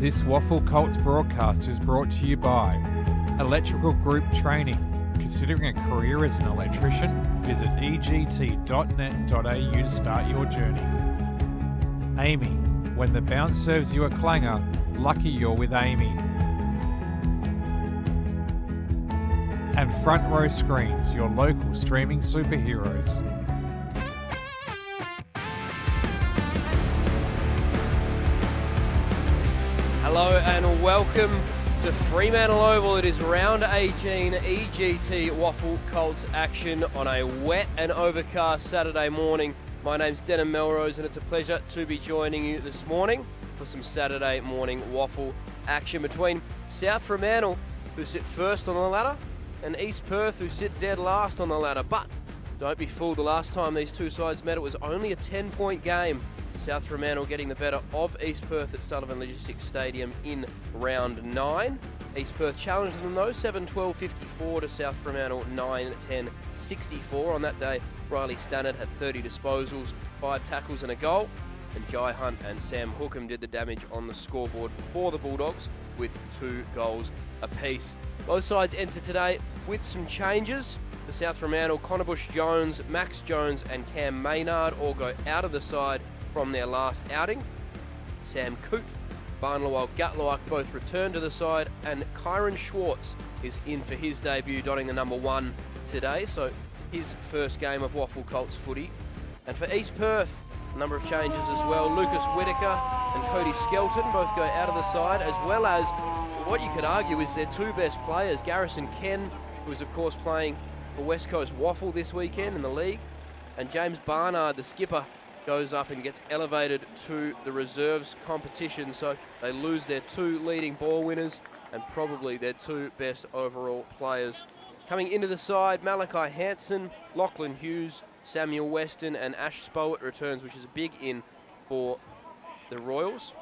This WAFL Colts broadcast is brought to you by Electrical Group Training. Considering a career as an electrician, visit egt.net.au to start your journey. Amy, when the bounce serves you a clanger, lucky you're with Amy. And Front Row Screens, your local streaming superheroes. Hello and welcome to Fremantle Oval. It is round 18 EGT WAFL Colts action on a wet and overcast Saturday morning. My name's Denham Melrose and it's a pleasure to be joining you this morning for some Saturday morning WAFL action between South Fremantle, who sit first on the ladder, and East Perth, who sit dead last on the ladder. But don't be fooled, the last time these two sides met it was only a 10-point game. South Fremantle getting the better of East Perth at Sullivan Logistics Stadium in round 9. East Perth challenged them though, 7-12-54 to South Fremantle 9-10-64. On that day, Riley Stannard had 30 disposals, 5 tackles and a goal. And Jai Hunt and Sam Hookham did the damage on the scoreboard for the Bulldogs with 2 goals apiece. Both sides enter today with some changes. For South Fremantle, Connor Bush-Jones, Max Jones and Cam Maynard all go out of the side from their last outing. Sam Coote, Barnlewell Gatloak both return to the side, and Kyron Schwartz is in for his debut, dotting the number 1 today, so his first game of WAFL Colts footy. And for East Perth, a number of changes as well. Lucas Whitaker and Cody Skelton both go out of the side, as well as what you could argue is their 2 best players, Garrison Ken, who is of course playing for West Coast WAFL this weekend in the league, and James Barnard, the skipper, goes up and gets elevated to the reserves competition, so they lose their 2 leading ball winners and probably their 2 best overall players. Coming into the side, Malachi Hansen, Lachlan Hughes, Samuel Weston and Ash Spowett returns, which is a big in for the Royals.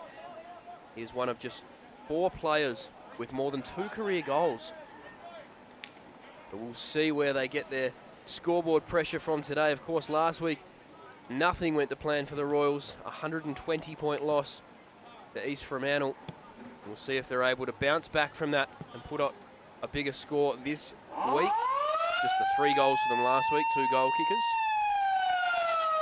He is one of just 4 players with more than 2 career goals. But we'll see where they get their scoreboard pressure from today. Of course, last week, nothing went to plan for the Royals. 120-point loss to East Fremantle. We'll see if they're able to bounce back from that and put up a bigger score this week. Just the 3 goals for them last week, 2 goal kickers.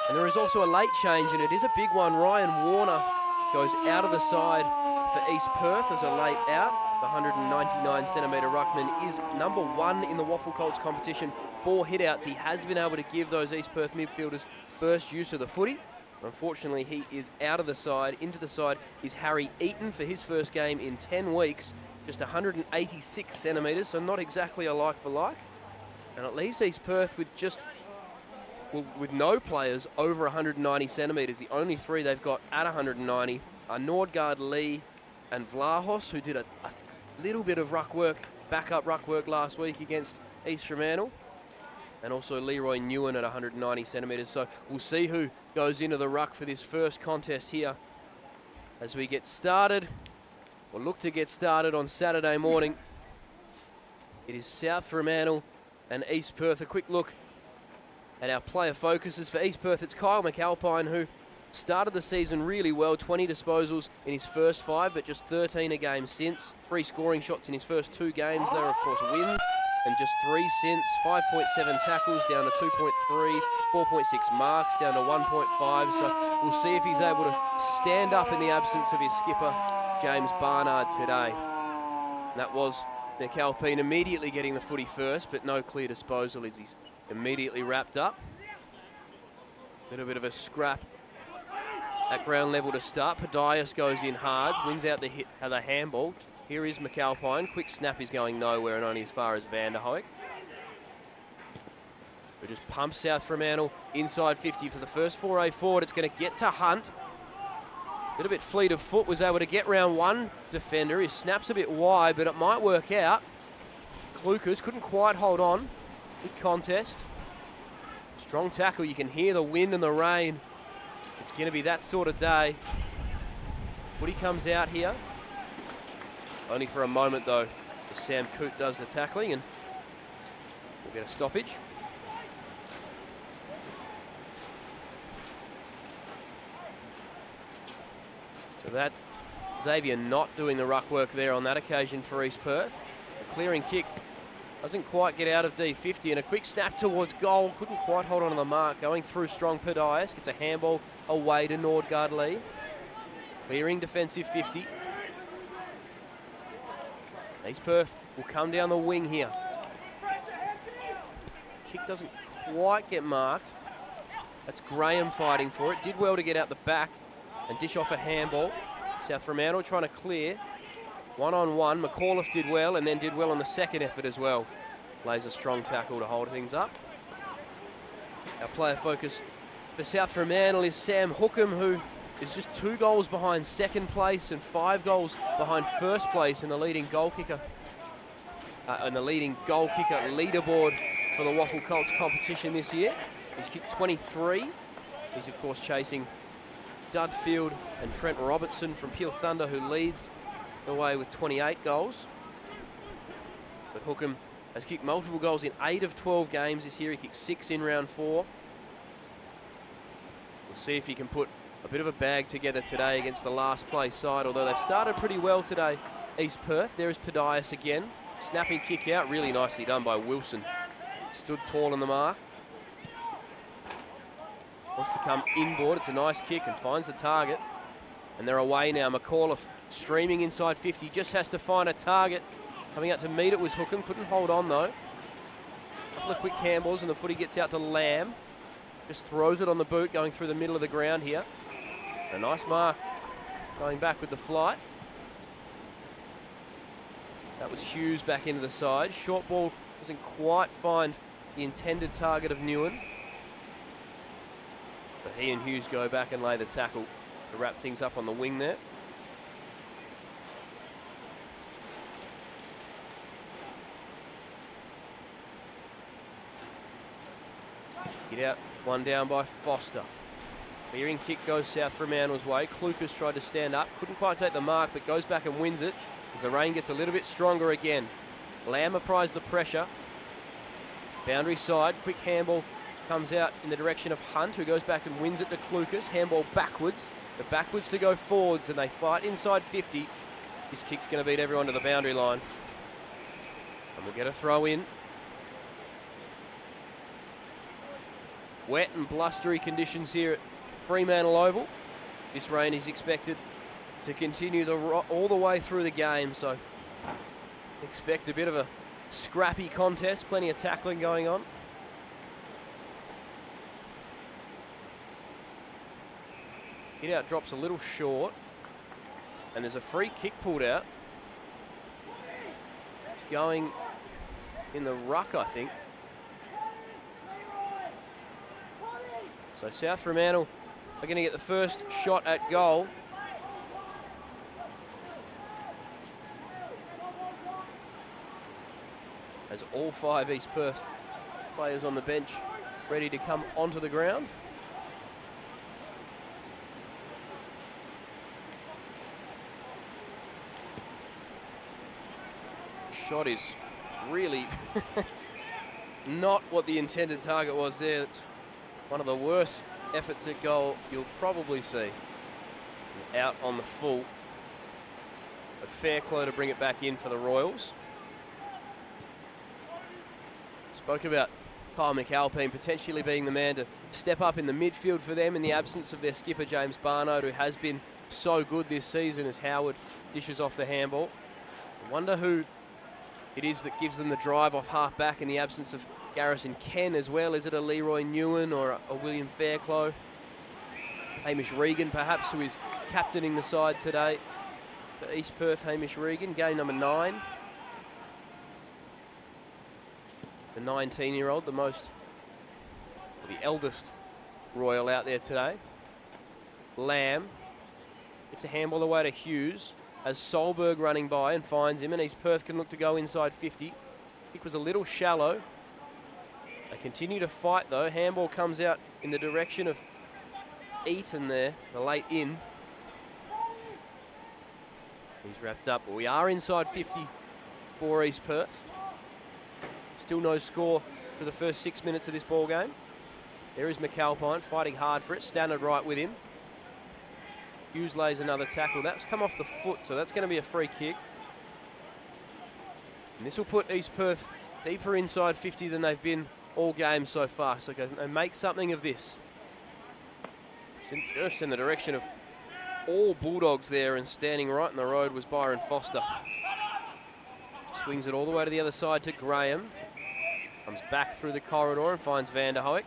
And there is also a late change, and it is a big one. Ryan Warner goes out of the side for East Perth as a late out. The 199-centimetre ruckman is number 1 in the WAFL Colts competition for hitouts. He has been able to give those East Perth midfielders first use of the footy. Unfortunately, he is out of the side. Into the side is Harry Eaton for his first game in 10 weeks. Just 186 centimetres, so not exactly a like for like. And it leaves East Perth with no players over 190 centimetres. The only 3 they've got at 190 are Nordgaard Lee and Vlahos, who did a little bit of backup ruck work last week against East Fremantle. And also Leroy Newen at 190 centimetres. So we'll see who goes into the ruck for this first contest here as we get started, or look to get started on Saturday morning. It is South Fremantle and East Perth. A quick look at our player focuses. For East Perth, it's Kyle McAlpine, who started the season really well, 20 disposals in his first 5, but just 13 a game since. 3 scoring shots in his first 2 games. There are, of course, wins, and just 3 since. 5.7 tackles down to 2.3, 4.6 marks down to 1.5. So we'll see if he's able to stand up in the absence of his skipper, James Barnard, today. And that was McAlpine immediately getting the footy first, but no clear disposal as he's immediately wrapped up. Little bit of a scrap at ground level to start. Podias goes in hard, wins out the handball. Here is McAlpine. Quick snap is going nowhere and only as far as Vanderhoek. We just pump South Fremantle inside 50 for the first foray forward. It's going to get to Hunt. Little bit fleet of foot, was able to get round one defender. His snap's a bit wide, but it might work out. Klukas couldn't quite hold on. Big contest. Strong tackle. You can hear the wind and the rain. It's going to be that sort of day. Woody comes out here. Only for a moment though, as Sam Coote does the tackling, and we'll get a stoppage. So that Xavier not doing the ruck work there on that occasion for East Perth. The clearing kick doesn't quite get out of D50, and a quick snap towards goal. Couldn't quite hold on to the mark. Going through strong Podias. Gets a handball away to Nordgaard Lee. Clearing defensive 50. East Perth will come down the wing here. Kick doesn't quite get marked. That's Graham fighting for it. Did well to get out the back and dish off a handball. South Fremantle trying to clear. One-on-one. McAuliffe did well, and then did well on the second effort as well. Lays a strong tackle to hold things up. Our player focus for South Fremantle is Sam Hookham, who is just 2 goals behind second place and 5 goals behind first place in the leading goal kicker leaderboard for the WAFL Colts competition this year. He's kicked 23. He's of course chasing Dudfield and Trent Robertson from Peel Thunder, who leads the way with 28 goals. But Hookham has kicked multiple goals in 8 of 12 games this year. He kicked 6 in round 4. We'll see if he can put a bit of a bag together today against the last place side, although they've started pretty well today, East Perth. There is Podias again. Snapping kick out, really nicely done by Wilson. Stood tall on the mark. Wants to come inboard. It's a nice kick and finds the target. And they're away now. McAuliffe streaming inside 50. Just has to find a target. Coming out to meet it was Hookham. Couldn't hold on though. A couple of quick handballs and the footy gets out to Lamb. Just throws it on the boot, going through the middle of the ground here. A nice mark going back with the flight. That was Hughes back into the side. Short ball doesn't quite find the intended target of Newen. But he and Hughes go back and lay the tackle to wrap things up on the wing there. Get out, one down by Foster. Clearing kick goes South Fremantle's way. Klukas tried to stand up, couldn't quite take the mark, but goes back and wins it as the rain gets a little bit stronger again. Lamb applies the pressure. Boundary side, quick handball comes out in the direction of Hunt, who goes back and wins it to Klukas. Handball backwards, but backwards to go forwards, and they fight inside 50. This kick's going to beat everyone to the boundary line. And we'll get a throw in. Wet and blustery conditions here at Fremantle Oval. This rain is expected to continue all the way through the game, so expect a bit of a scrappy contest, plenty of tackling going on. Hit out drops a little short, and there's a free kick pulled out. It's going in the ruck, I think. So South Fremantle are going to get the first shot at goal. As all 5 East Perth players on the bench ready to come onto the ground. Shot is really not what the intended target was there. It's one of the worst efforts at goal you'll probably see. Out on the full. But Fairclough to bring it back in for the Royals. Spoke about Kyle McAlpine potentially being the man to step up in the midfield for them in the absence of their skipper James Barnard, who has been so good this season as Howard dishes off the handball. I wonder who it is that gives them the drive off half back in the absence of Garrison Ken as well. Is it a Leroy Newen or a William Fairclough? Hamish Regan perhaps, who is captaining the side today for East Perth. Hamish Regan, game number 9. The 19-year-old, the eldest Royal out there today. Lamb, it's a handball away to Hughes. As Solberg running by and finds him, and East Perth can look to go inside 50. Kick was a little shallow. They continue to fight though. Handball comes out in the direction of Eaton there, the late in. He's wrapped up, but we are inside 50 for East Perth. Still no score for the first 6 minutes of this ball game. There is McAlpine fighting hard for it, Stannard right with him. Hughes lays another tackle. That's come off the foot, so that's going to be a free kick. And this will put East Perth deeper inside 50 than they've been all game so far. So they make something of this. It's just in the direction of all Bulldogs there, and standing right in the road was Byron Foster. Swings it all the way to the other side to Graham. Comes back through the corridor and finds Van der Hoek.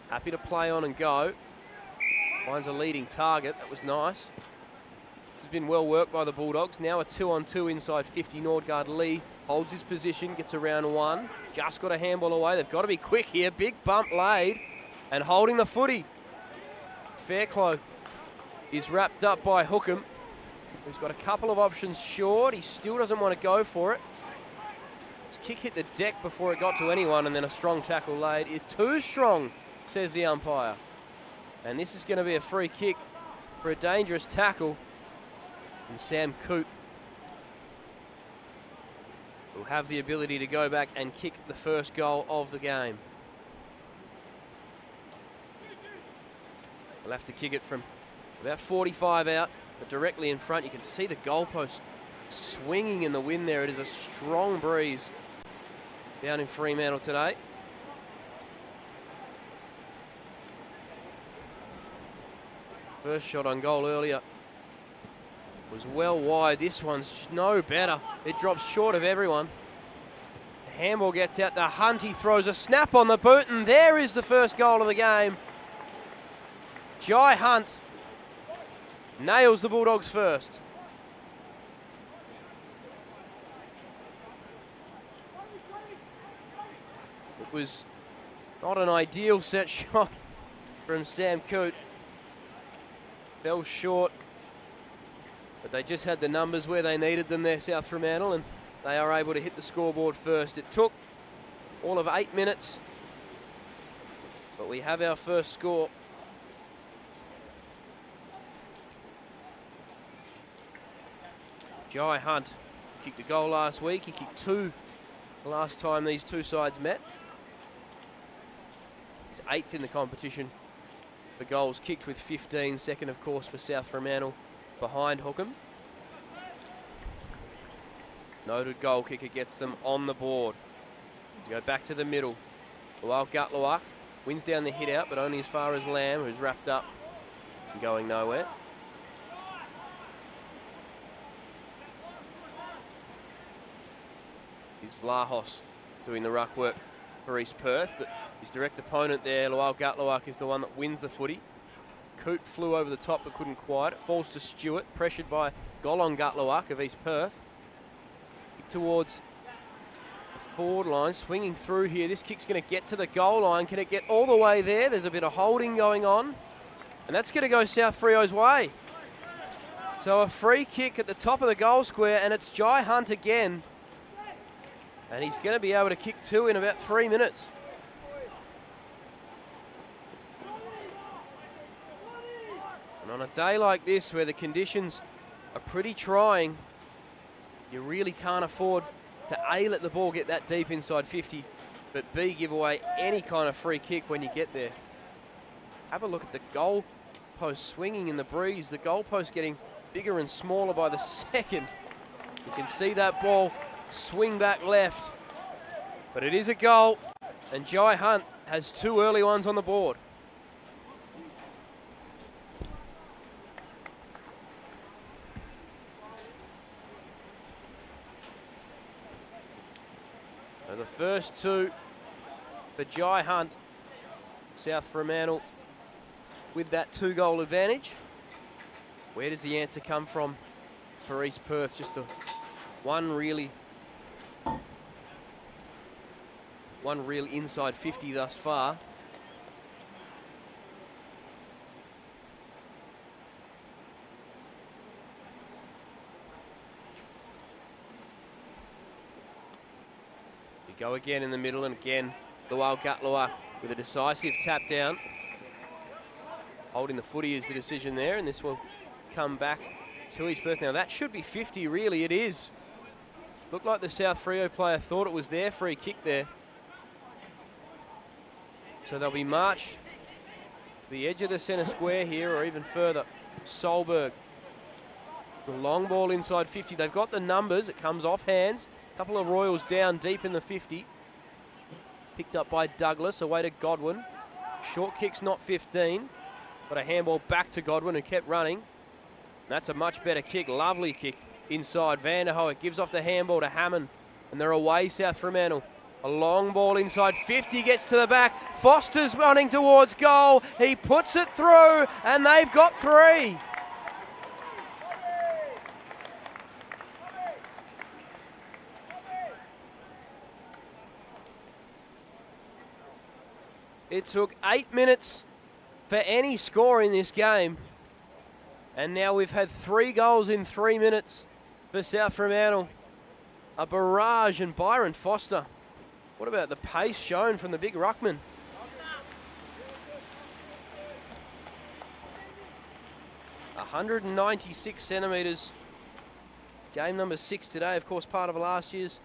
Happy to play on and go. Finds a leading target. That was nice. This has been well worked by the Bulldogs. Now a 2-on-2 inside 50. Nordgaard Lee holds his position, gets around one. Just got a handball away. They've got to be quick here. Big bump laid and holding the footy. Fairclough is wrapped up by Hookham, who's got a couple of options short. He still doesn't want to go for it. His kick hit the deck before it got to anyone, and then a strong tackle laid. It's too strong, says the umpire. And this is going to be a free kick for a dangerous tackle. And Sam Coote will have the ability to go back and kick the first goal of the game. We'll have to kick it from about 45 out, but directly in front. You can see the goalpost swinging in the wind there. It is a strong breeze down in Fremantle today. First shot on goal earlier was well wide. This one's no better. It drops short of everyone. The handball gets out to Hunt. He throws a snap on the boot, and there is the first goal of the game. Jai Hunt nails the Bulldogs first. It was not an ideal set shot from Sam Coote. Fell short, but they just had the numbers where they needed them there, South Fremantle, and they are able to hit the scoreboard first. It took all of 8 minutes, but we have our first score. Jai Hunt kicked a goal last week. He kicked two the last time these two sides met. He's 8th in the competition for goals kicked with 15. Second, of course, for South Fremantle behind Hookham. Noted goal kicker gets them on the board. Go back to the middle. Lual Gutluak wins down the hit out, but only as far as Lamb, who's wrapped up and going nowhere. Is Vlahos doing the ruck work for East Perth, but his direct opponent there, Lual Gutluak, is the one that wins the footy. Coote flew over the top but couldn't quite. It falls to Stewart, pressured by Golong Gutluak of East Perth. Kick towards the forward line, swinging through here. This kick's going to get to the goal line. Can it get all the way there? There's a bit of holding going on, and that's going to go South Freo's way. So a free kick at the top of the goal square, and it's Jai Hunt again. And he's going to be able to kick two in about 3 minutes. And on a day like this, where the conditions are pretty trying, you really can't afford to A, let the ball get that deep inside 50, but B, give away any kind of free kick when you get there. Have a look at the goal post swinging in the breeze. The goal post getting bigger and smaller by the second. You can see that ball swing back left, but it is a goal, and Jai Hunt has two early ones on the board. So the first two for Jai Hunt. South Fremantle with that 2-goal advantage. Where does the answer come from for East Perth? Just the one real inside 50 thus far. We go again in the middle, and again Lual Gutluak with a decisive tap down. Holding the footy is the decision there, and this will come back to East Perth. Now that should be 50, really it is. Looked like the South Freo player thought it was their free kick there. So they'll be marched the edge of the centre square here, or even further. Solberg. The long ball inside 50. They've got the numbers. It comes off hands. A couple of Royals down deep in the 50. Picked up by Douglas, away to Godwin. Short kick's not 15, but a handball back to Godwin, who kept running. That's a much better kick. Lovely kick inside. Van der Hoek gives off the handball to Hammond, and they're away, South Fremantle. A long ball inside 50, gets to the back. Foster's running towards goal. He puts it through, and they've got 3. It took 8 minutes for any score in this game. And now we've had 3 goals in 3 minutes for South Fremantle. A barrage, and Byron Foster. What about the pace shown from the big ruckman? .196 centimetres. Game number 6 today, of course, part of last year's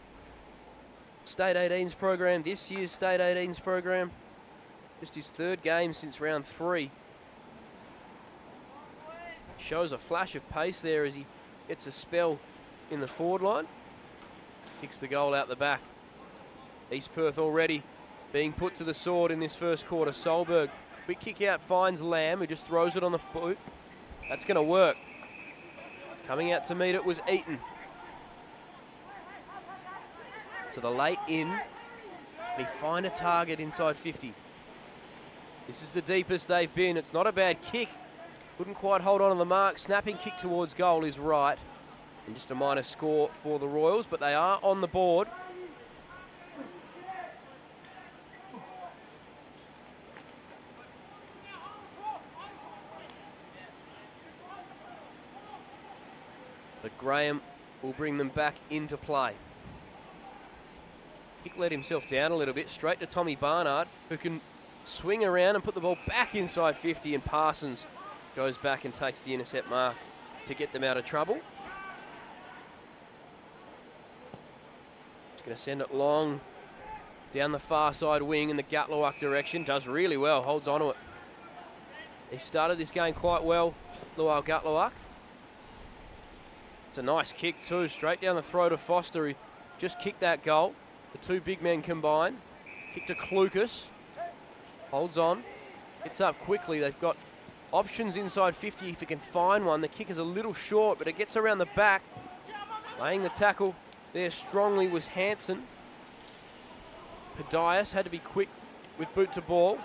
State 18s program, this year's State 18s program. Just his 3rd game since round 3. Shows a flash of pace there as he gets a spell in the forward line. Kicks the goal out the back. East Perth already being put to the sword in this first quarter. Solberg, quick kick out, finds Lamb, who just throws it on the boot. That's going to work. Coming out to meet it was Eaton. To the late in. They find a target inside 50. This is the deepest they've been. It's not a bad kick. Couldn't quite hold on to the mark. Snapping kick towards goal is right. And just a minor score for the Royals, but they are on the board. But Graham will bring them back into play. Kick let himself down a little bit, straight to Tommy Barnard, who can swing around and put the ball back inside 50, and Parsons goes back and takes the intercept mark to get them out of trouble. Just going to send it long down the far side wing in the Gatluak direction. Does really well, holds on to it. He started this game quite well, Lual Gatluak. It's a nice kick too, straight down the throat of Foster, who just kicked that goal. The 2 big men combined. Kick to Klukas. Holds on. Gets up quickly. They've got options inside 50 if he can find one. The kick is a little short, but it gets around the back. Laying the tackle there strongly was Hansen. Padias had to be quick with boot to ball.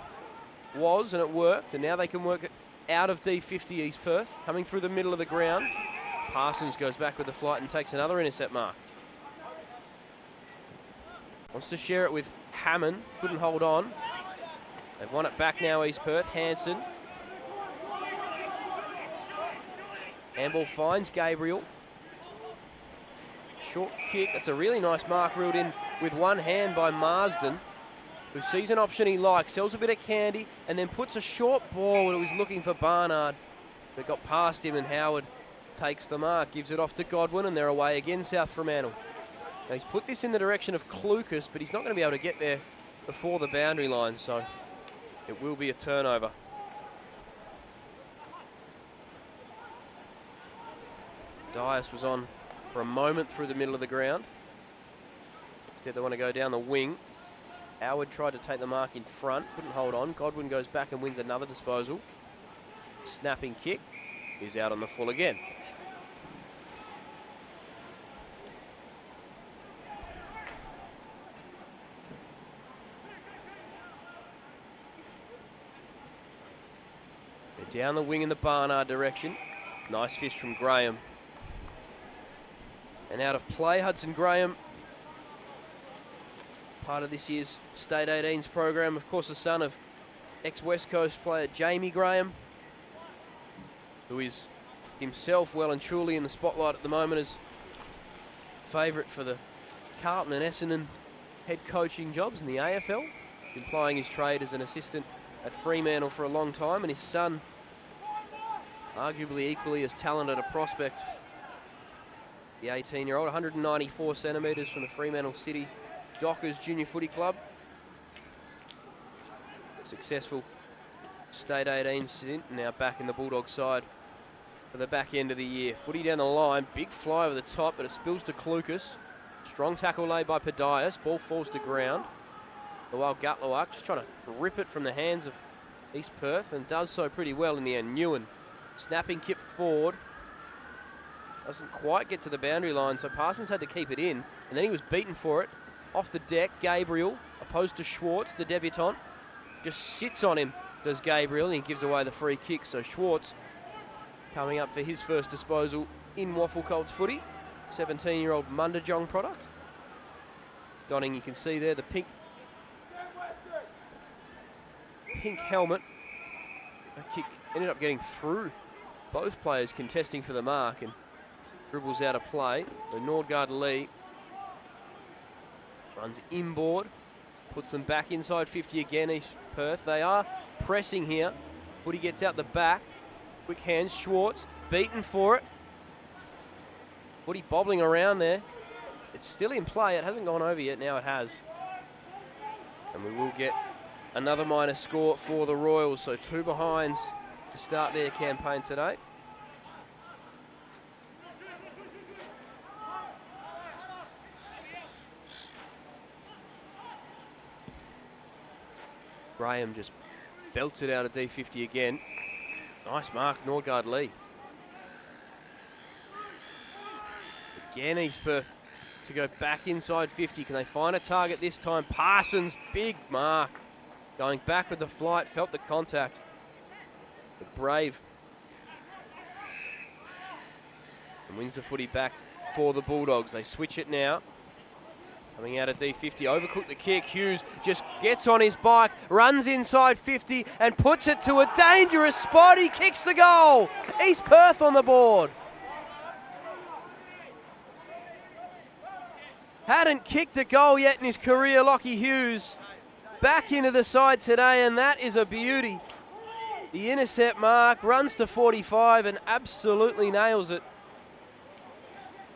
And it worked. And now they can work it out of D50 East Perth. Coming through the middle of the ground. Parsons goes back with the flight and takes another intercept mark. Wants to share it with Hammond. Couldn't hold on. They've won it back now, East Perth. Hansen. Handball finds Gabriel. Short kick. That's a really nice mark reeled in with one hand by Marsden, who sees an option he likes, sells a bit of candy, and then puts a short ball that was looking for Barnard, but got past him, and Howard takes the mark, gives it off to Godwin, and they're away again, South Fremantle. Now he's put this in the direction of Klukas, but he's not going to be able to get there before the boundary line, so it will be a turnover. Dias was on for a moment through the middle of the ground. Instead they want to go down the wing. Howard tried to take the mark in front, couldn't hold on. Godwin goes back and wins another disposal. Snapping kick is out on the full again. They're down the wing in the Barnard direction. Nice fish from Graham. And out of play, Hudson Graham, part of this year's State 18s program, of course the son of ex-West Coast player Jamie Graham, who is himself well and truly in the spotlight at the moment as favourite for the Carlton and Essendon head coaching jobs in the AFL. Been plying his trade as an assistant at Fremantle for a long time, and his son, arguably equally as talented a prospect. The 18-year-old, 194 centimetres from the Fremantle City Dockers Junior Footy Club. Successful State 18 stint, now back in the Bulldogs side for the back end of the year. Footy down the line, big fly over the top, but it spills to Clucas. Strong tackle laid by Padias, ball falls to ground. The Wild Gutlawak just trying to rip it from the hands of East Perth, and does so pretty well in the end. Newen, snapping kip forward. Doesn't quite get to the boundary line, so Parsons had to keep it in, and then he was beaten for it. Off the deck, Gabriel, opposed to Schwartz, the debutant, just sits on him, does Gabriel, and he gives away the free kick. So Schwartz coming up for his first disposal in WAFL Colts footy. 17-year-old Mundajong product. Donning, you can see there, the pink helmet. That kick ended up getting through both players contesting for the mark and dribbles out of play. So Nordgaard Lee runs inboard, puts them back inside 50 again, East Perth. They are pressing here. Woody gets out the back. Quick hands, Schwartz, beaten for it. Woody bobbling around there. It's still in play. It hasn't gone over yet. Now it has. And we will get another minor score for the Royals. So 2 behinds to start their campaign today. Graham just belts it out of D50 again. Nice mark, Nordgaard Lee. Again, East Perth to go back inside 50. Can they find a target this time? Parsons, big mark. Going back with the flight, felt the contact. But brave. And wins the footy back for the Bulldogs. They switch it now. Coming out of D50, overcooked the kick. Hughes just gets on his bike, runs inside 50 and puts it to a dangerous spot. He kicks the goal. East Perth on the board. Hadn't kicked a goal yet in his career, Lockie Hughes. Back into the side today, and that is a beauty. The intercept mark, runs to 45 and absolutely nails it.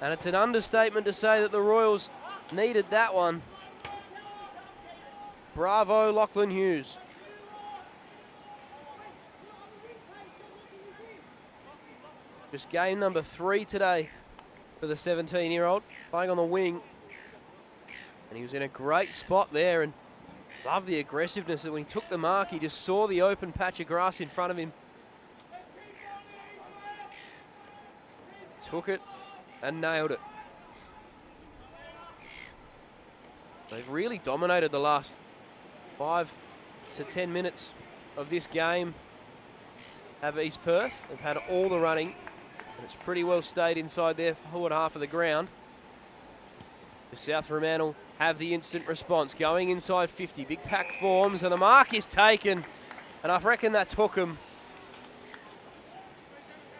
And it's an understatement to say that the Royals needed that one. Bravo, Lachlan Hughes. Just game number 3 today for the 17-year-old, playing on the wing. And he was in a great spot there, and love the aggressiveness that when he took the mark, he just saw the open patch of grass in front of him. Took it and nailed it. They've really dominated the last 5 to 10 minutes of this game. Have East Perth. They've had all the running, and it's pretty well stayed inside their forward half of the ground. The South Fremantle have the instant response, going inside 50. Big pack forms, and the mark is taken. And I reckon that took him.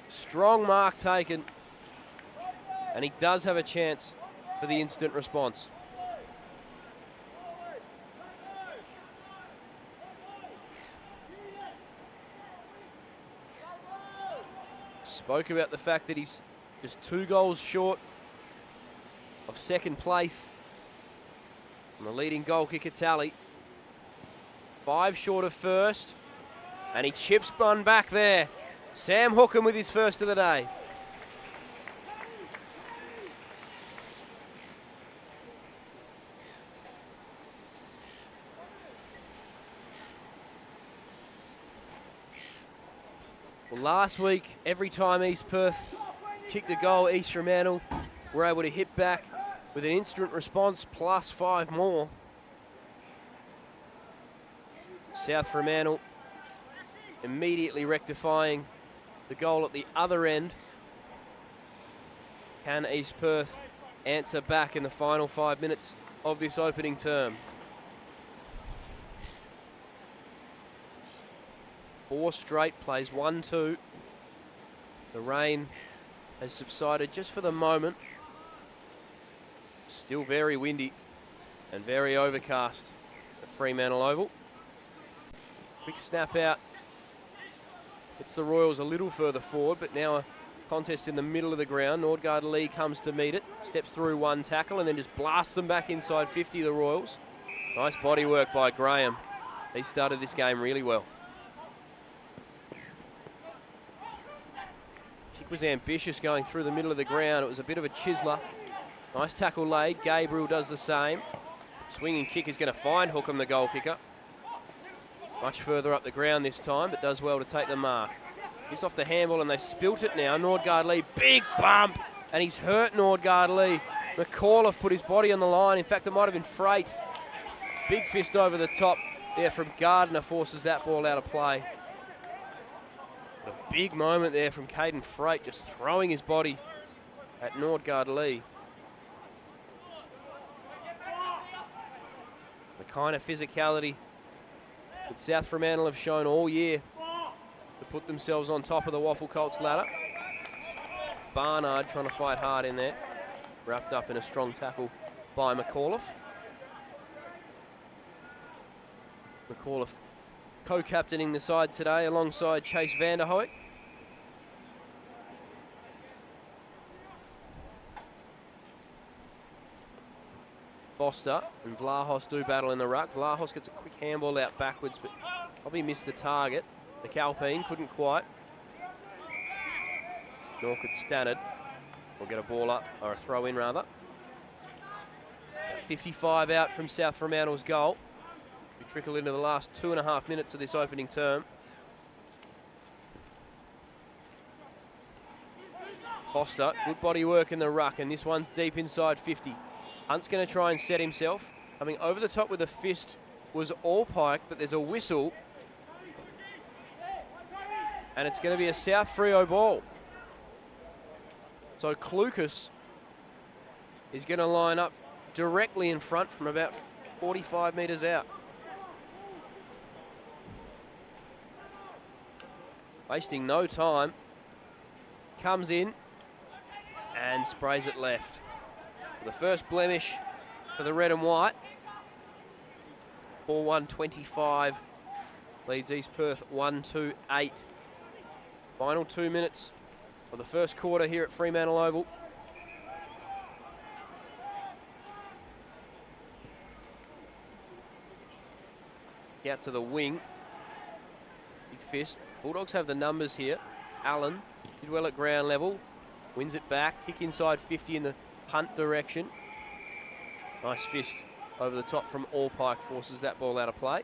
Strong mark taken. And he does have a chance for the instant response. Spoke about the fact that he's just 2 goals short of second place on the leading goal kicker tally. 5 short of first, and he chips one back there. Sam Hookham with his first of the day. Well, last week, every time East Perth kicked a goal, East Fremantle were able to hit back with an instant response plus 5 more. South Fremantle immediately rectifying the goal at the other end. Can East Perth answer back in the final 5 minutes of this opening term? 4 straight, plays 1-2. The rain has subsided just for the moment. Still very windy and very overcast at Fremantle Oval. Quick snap out. It's the Royals a little further forward, but now a contest in the middle of the ground. Nordgaard Lee comes to meet it, steps through 1 tackle and then just blasts them back inside 50, the Royals. Nice body work by Graham. He started this game really well. Kick was ambitious going through the middle of the ground. It was a bit of a chiseler. Nice tackle laid. Gabriel does the same. Swinging kick is going to find Hookham, the goal kicker. Much further up the ground this time, but does well to take the mark. He's off the handball and they've spilt it now. Nordgaard Lee, big bump, and he's hurt Nordgaard Lee. McAuliffe put his body on the line. In fact, it might have been Freight. Big fist over the top there from Gardner, forces that ball out of play. A big moment there from Caden Freight, just throwing his body at Nordgaard Lee. The kind of physicality that South Fremantle have shown all year to put themselves on top of the WAFL Colts ladder. Barnard trying to fight hard in there. Wrapped up in a strong tackle by McAuliffe. McAuliffe co-captaining the side today alongside Chase Vanderhoek. Foster and Vlahos do battle in the ruck. Vlahos gets a quick handball out backwards, but probably missed the target. The Calpine couldn't quite. Norcott Stannard will get a ball up, or a throw in rather. 55 out from South Fremantle's goal. We trickle into the last 2.5 minutes of this opening term. Foster, good body work in the ruck, and this one's deep inside 50. Hunt's going to try and set himself. Coming over the top with a fist was Allpike, but there's a whistle. And it's going to be a South Freo ball. So Clucas is going to line up directly in front from about 45 metres out. Wasting no time. Comes in and sprays it left. The first blemish for the red and white. 4-1-25 leads East Perth 1-8. Final 2 minutes of the first quarter here at Fremantle Oval. Out to the wing. Big fist. Bulldogs have the numbers here. Allen did well at ground level. Wins it back. Kick inside 50 in the punt direction. Nice fist over the top from Allpike, forces that ball out of play.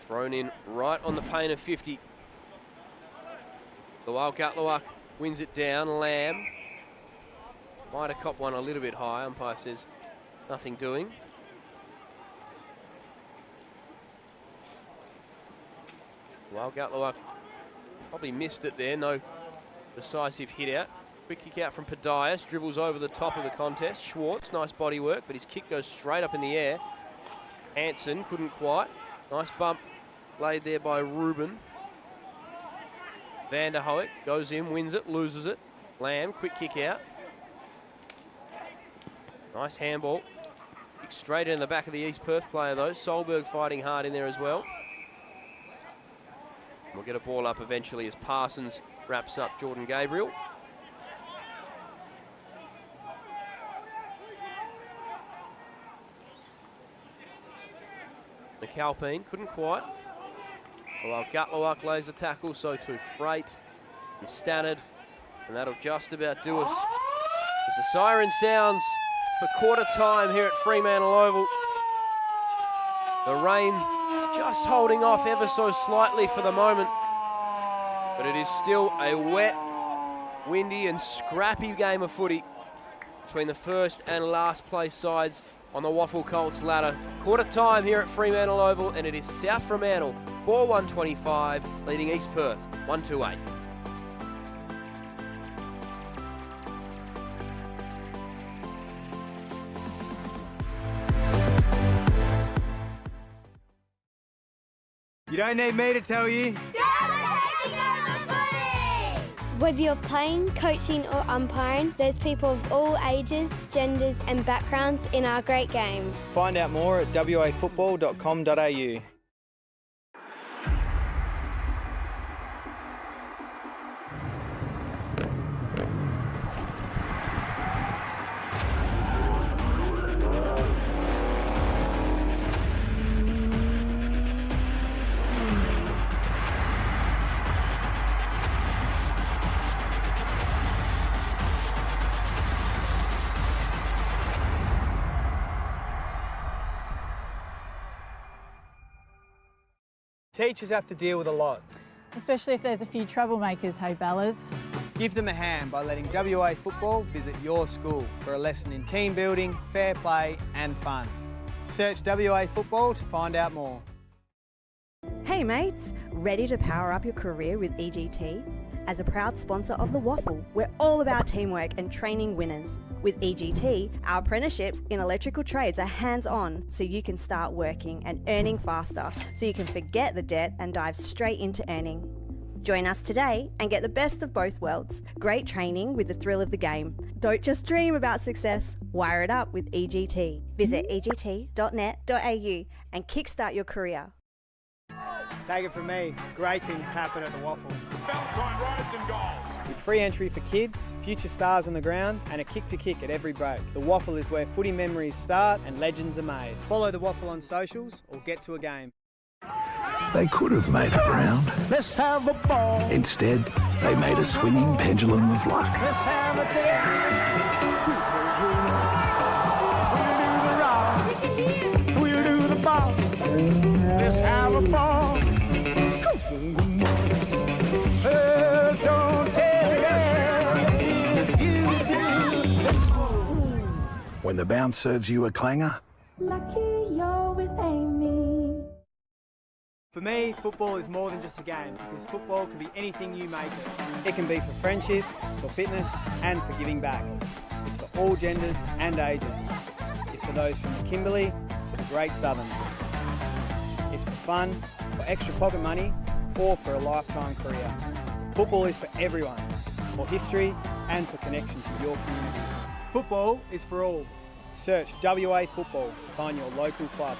Thrown in right on the pane of 50. Lual Gatluak wins it down. Lamb might have copped one a little bit high. Umpire says nothing doing. Well, Gatluak probably missed it there. No decisive hit out. Quick kick out from Padias. Dribbles over the top of the contest. Schwartz, nice body work, but his kick goes straight up in the air. Hansen couldn't quite. Nice bump laid there by Ruben. Vanderhoek goes in, wins it, loses it. Lamb, quick kick out. Nice handball. Kick straight in the back of the East Perth player though. Solberg fighting hard in there as well. We'll get a ball up eventually as Parsons wraps up Jordan Gabriel. McAlpine couldn't quite. Well, Gatluak lays a tackle, so too Freight and Stannard, and that'll just about do us. As the siren sounds for quarter time here at Fremantle Oval. The rain just holding off ever so slightly for the moment, but it is still a wet, windy and scrappy game of footy between the first and last place sides on the WAFL Colts ladder. Quarter time here at Fremantle Oval, and it is South Fremantle 4-1-25 leading East Perth 1-8. You don't need me to tell you. Whether you're playing, coaching or umpiring, there's people of all ages, genders and backgrounds in our great game. Find out more at wafootball.com.au. Teachers have to deal with a lot. Especially if there's a few troublemakers, hey Bellas. Give them a hand by letting WA Football visit your school for a lesson in team building, fair play and fun. Search WA Football to find out more. Hey mates, ready to power up your career with EGT? As a proud sponsor of the WAFL, we're all about teamwork and training winners. With EGT, our apprenticeships in electrical trades are hands-on, so you can start working and earning faster, so you can forget the debt and dive straight into earning. Join us today and get the best of both worlds. Great training with the thrill of the game. Don't just dream about success, wire it up with EGT. Visit egt.net.au and kickstart your career. Take it from me, great things happen at the WAFL. Valentine rides and goals. With free entry for kids, future stars on the ground and a kick to kick at every break. The WAFL is where footy memories start and legends are made. Follow the WAFL on socials or get to a game. They could have made it round. Let's have a ball. Instead, they made a swinging pendulum of luck. Let's have a day. We'll do the rock. We'll do the ball. Let's have a ball. Don't tell When the bounce serves you a clanger, Lucky you're with Amy. For me, football is more than just a game, because football can be anything you make it. It can be for friendship, for fitness and for giving back. It's for all genders and ages. It's for those from the Kimberley to the Great Southern. It's for fun, for extra pocket money or for a lifetime career. Football is for everyone, for history and for connection to your community. Football is for all. Search WA Football to find your local club.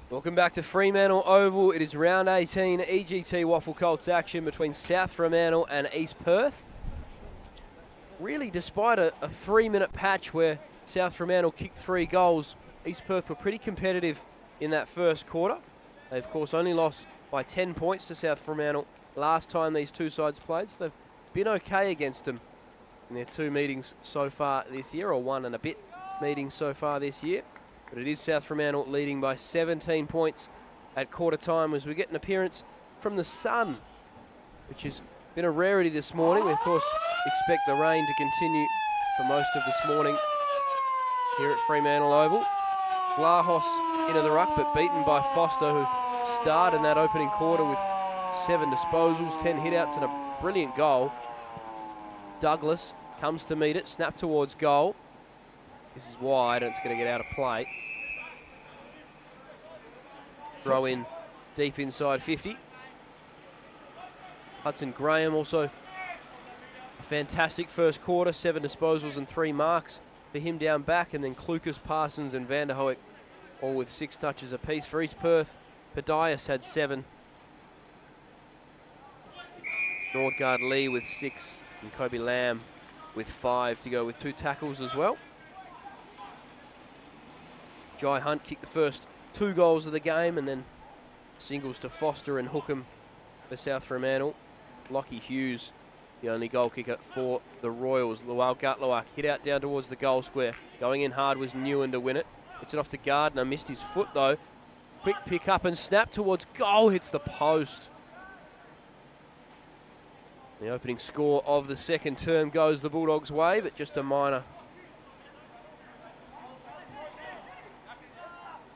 Welcome back to Fremantle Oval. It is round 18 EGT WAFL Colts action between South Fremantle and East Perth. Really, despite a 3-minute patch where South Fremantle kicked 3 goals, East Perth were pretty competitive in that first quarter. They, of course, only lost by 10 points to South Fremantle last time these two sides played, so they've been okay against them in their 2 meetings so far this year, or 1 and a bit meetings so far this year. But it is South Fremantle leading by 17 points at quarter time as we get an appearance from the sun, which has been a rarity this morning. We, of course, expect the rain to continue for most of this morning here at Fremantle Oval. Vlahos into the ruck, but beaten by Foster, who starred in that opening quarter with 7 disposals, 10 hitouts and a brilliant goal. Douglas comes to meet it, snap towards goal. This is wide and it's going to get out of play. Throw in deep inside 50. Hudson Graham also a fantastic first quarter, 7 disposals and 3 marks for him down back, and then Klukas, Parsons and Van der Hoek all with 6 touches apiece. For East Perth, Padias had 7. Nordgaard Lee with 6 and Kobe Lamb with 5 to go with 2 tackles as well. Jai Hunt kicked the first 2 goals of the game, and then singles to Foster and Hookham for South Fremantle. Lockie Hughes, the only goal kicker for the Royals. Lual Gatluak hit out down towards the goal square. Going in hard was Newen to win it. It's it off to Gardner, missed his foot though. Quick pick up and snap towards goal, hits the post. The opening score of the second term goes the Bulldogs' way, but just a minor.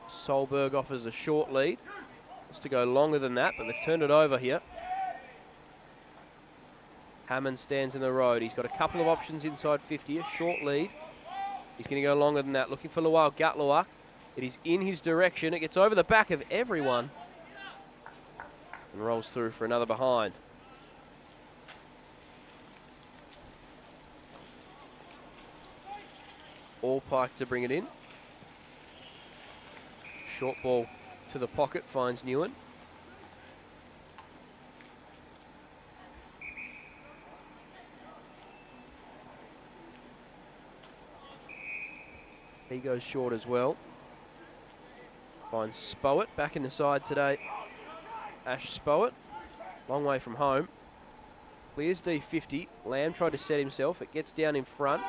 Solberg offers a short lead. It's to go longer than that, but they've turned it over here. Hammond stands in the road. He's got a couple of options inside 50, a short lead. He's going to go longer than that, looking for Lual Gatluak. It is in his direction. It gets over the back of everyone and rolls through for another behind. All Pike to bring it in. Short ball to the pocket, finds Newen. He goes short as well. Finds Spowett back in the side today. Ash Spowett, long way from home. Clears D50. Lamb tried to set himself. It gets down in front.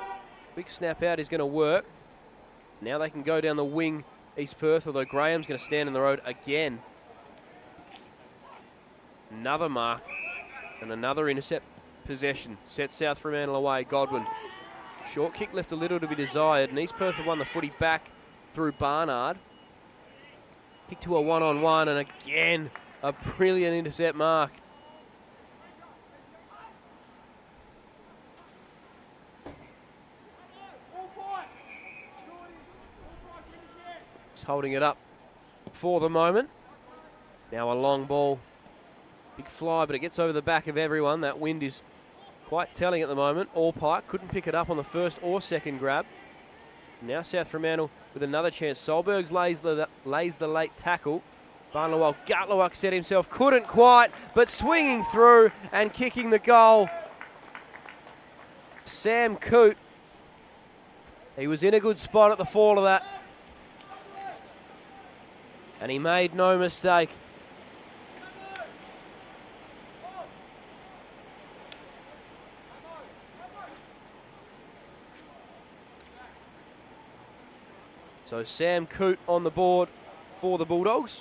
Quick snap out is going to work. Now they can go down the wing, East Perth, although Graham's going to stand in the road again. Another mark and another intercept possession. Sets South Fremantle away. Godwin. Short kick left a little to be desired, and East Perth have won the footy back through Barnard. Kick to a one-on-one, and again, a brilliant intercept mark. Just holding it up for the moment. Now a long ball. Big fly, but it gets over the back of everyone. That wind is quite telling at the moment. All Pike couldn't pick it up on the first or second grab. Now South Fremantle with another chance. Solbergs lays the late tackle. Barnlewell Gatluak set himself, couldn't quite, but swinging through and kicking the goal. Sam Coote. He was in a good spot at the fall of that. And he made no mistake. So Sam Coote on the board for the Bulldogs.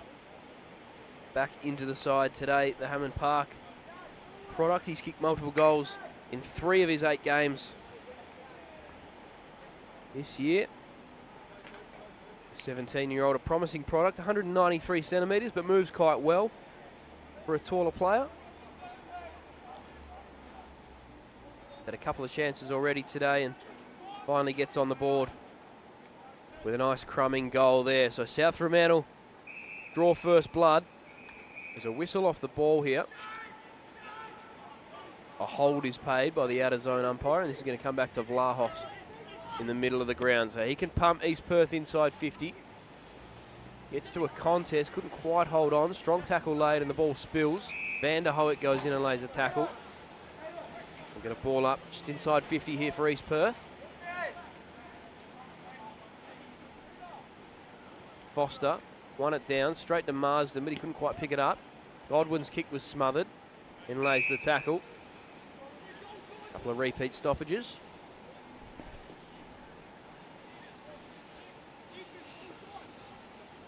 Back into the side today, the Hammond Park product. He's kicked multiple goals in 3 of his 8 games this year. The 17-year-old, a promising product, 193 centimetres, but moves quite well for a taller player. Had a couple of chances already today and finally gets on the board with a nice crumbing goal there. So South Fremantle draw first blood. There's a whistle off the ball here. A hold is paid by the outer zone umpire, and this is going to come back to Vlahos in the middle of the ground. So he can pump East Perth inside 50. Gets to a contest, couldn't quite hold on. Strong tackle laid and the ball spills. Van der Hoek goes in and lays a tackle. We'll get a ball up just inside 50 here for East Perth. Foster won it down, straight to Marsden, but he couldn't quite pick it up. Godwin's kick was smothered and lays the tackle. Couple of repeat stoppages.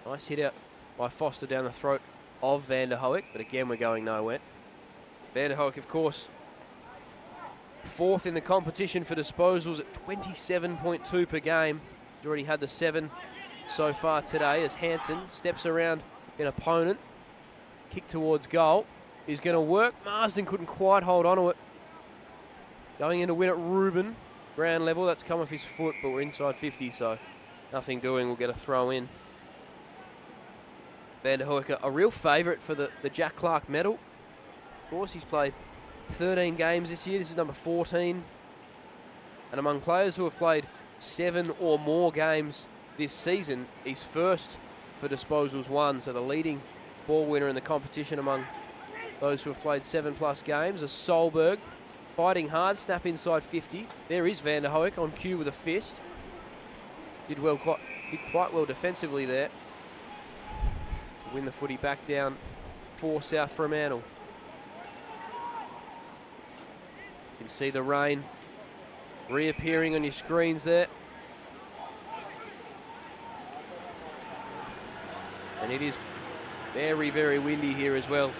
Nice hit out by Foster down the throat of Van der Hoek, but again we're going nowhere. Van der Hoek, of course, fourth in the competition for disposals at 27.2 per game. He's already had the 7 so far today as Hansen steps around an opponent. Kick towards goal is going to work. Marsden couldn't quite hold on to it. Going in to win at Ruben. Ground level, that's come off his foot, but we're inside 50, so nothing doing. We'll get a throw in. Van der Hoek, a real favourite for the Jack Clark medal. Of course, he's played 13 games this year. This is number 14. And among players who have played 7 or more games this season, he's first for disposals won. So the leading ball winner in the competition among those who have played 7+ games is Solberg. Fighting hard, snap inside 50. There is Van der Hoek on cue with a fist. Did quite well defensively there to win the footy back down for South Fremantle. You can see the rain reappearing on your screens there. And it is very, very windy here as well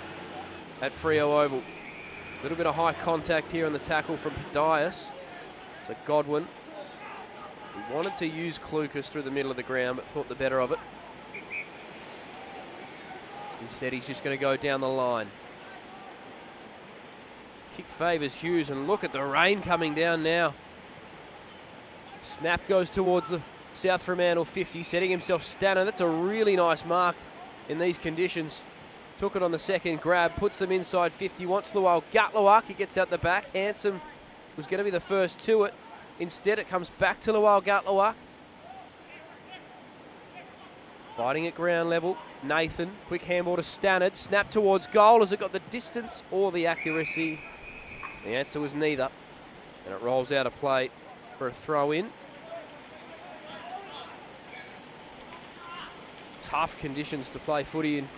at Freo Oval. A little bit of high contact here on the tackle from Podias. So Godwin, he wanted to use Clucas through the middle of the ground, but thought the better of it. Instead, he's just going to go down the line. Kick favours Hughes, and look at the rain coming down now. Snap goes towards the South Fremantle 50, setting himself Stanner. That's a really nice mark in these conditions. Took it on the second grab, puts them inside 50, wants Lual Gatluak. He gets out the back. Handsome was going to be the first to it. Instead, it comes back to Lual Gatluak. Fighting at ground level. Nathan, quick handball to Stannard. Snap towards goal. Has it got the distance or the accuracy? The answer was neither. And it rolls out of play for a throw in. Tough conditions to play footy in.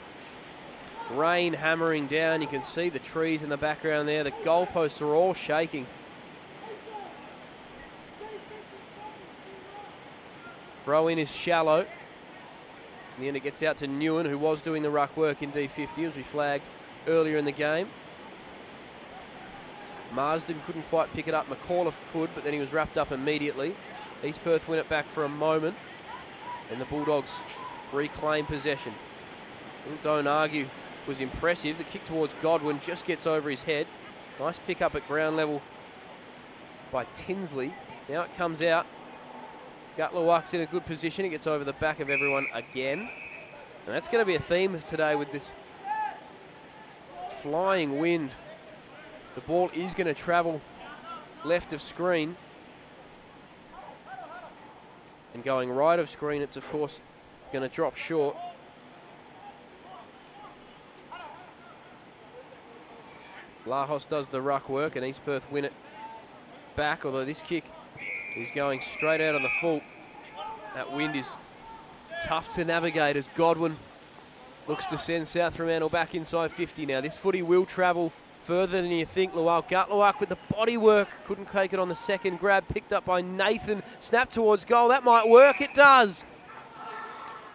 Rain hammering down. You can see the trees in the background there. The goalposts are all shaking. Throw in is shallow. In the end, it gets out to Newen, who was doing the ruck work in D50, as we flagged earlier in the game. Marsden couldn't quite pick it up. McAuliffe could, but then he was wrapped up immediately. East Perth win it back for a moment, and the Bulldogs reclaim possession. Don't argue was impressive. The kick towards Godwin just gets over his head. Nice pick up at ground level by Tinsley. Now it comes out. Gatluak's in a good position. He gets over the back of everyone again. And that's going to be a theme today with this flying wind. The ball is going to travel left of screen. And going right of screen, it's of course going to drop short. Lahos does the ruck work and East Perth win it back, although this kick is going straight out on the full. That wind is tough to navigate as Godwin looks to send South Fremantle back inside 50 now. This footy will travel further than you think. Lual Gatluak with the body work. Couldn't take it on the second grab. Picked up by Nathan. Snap towards goal. That might work. It does.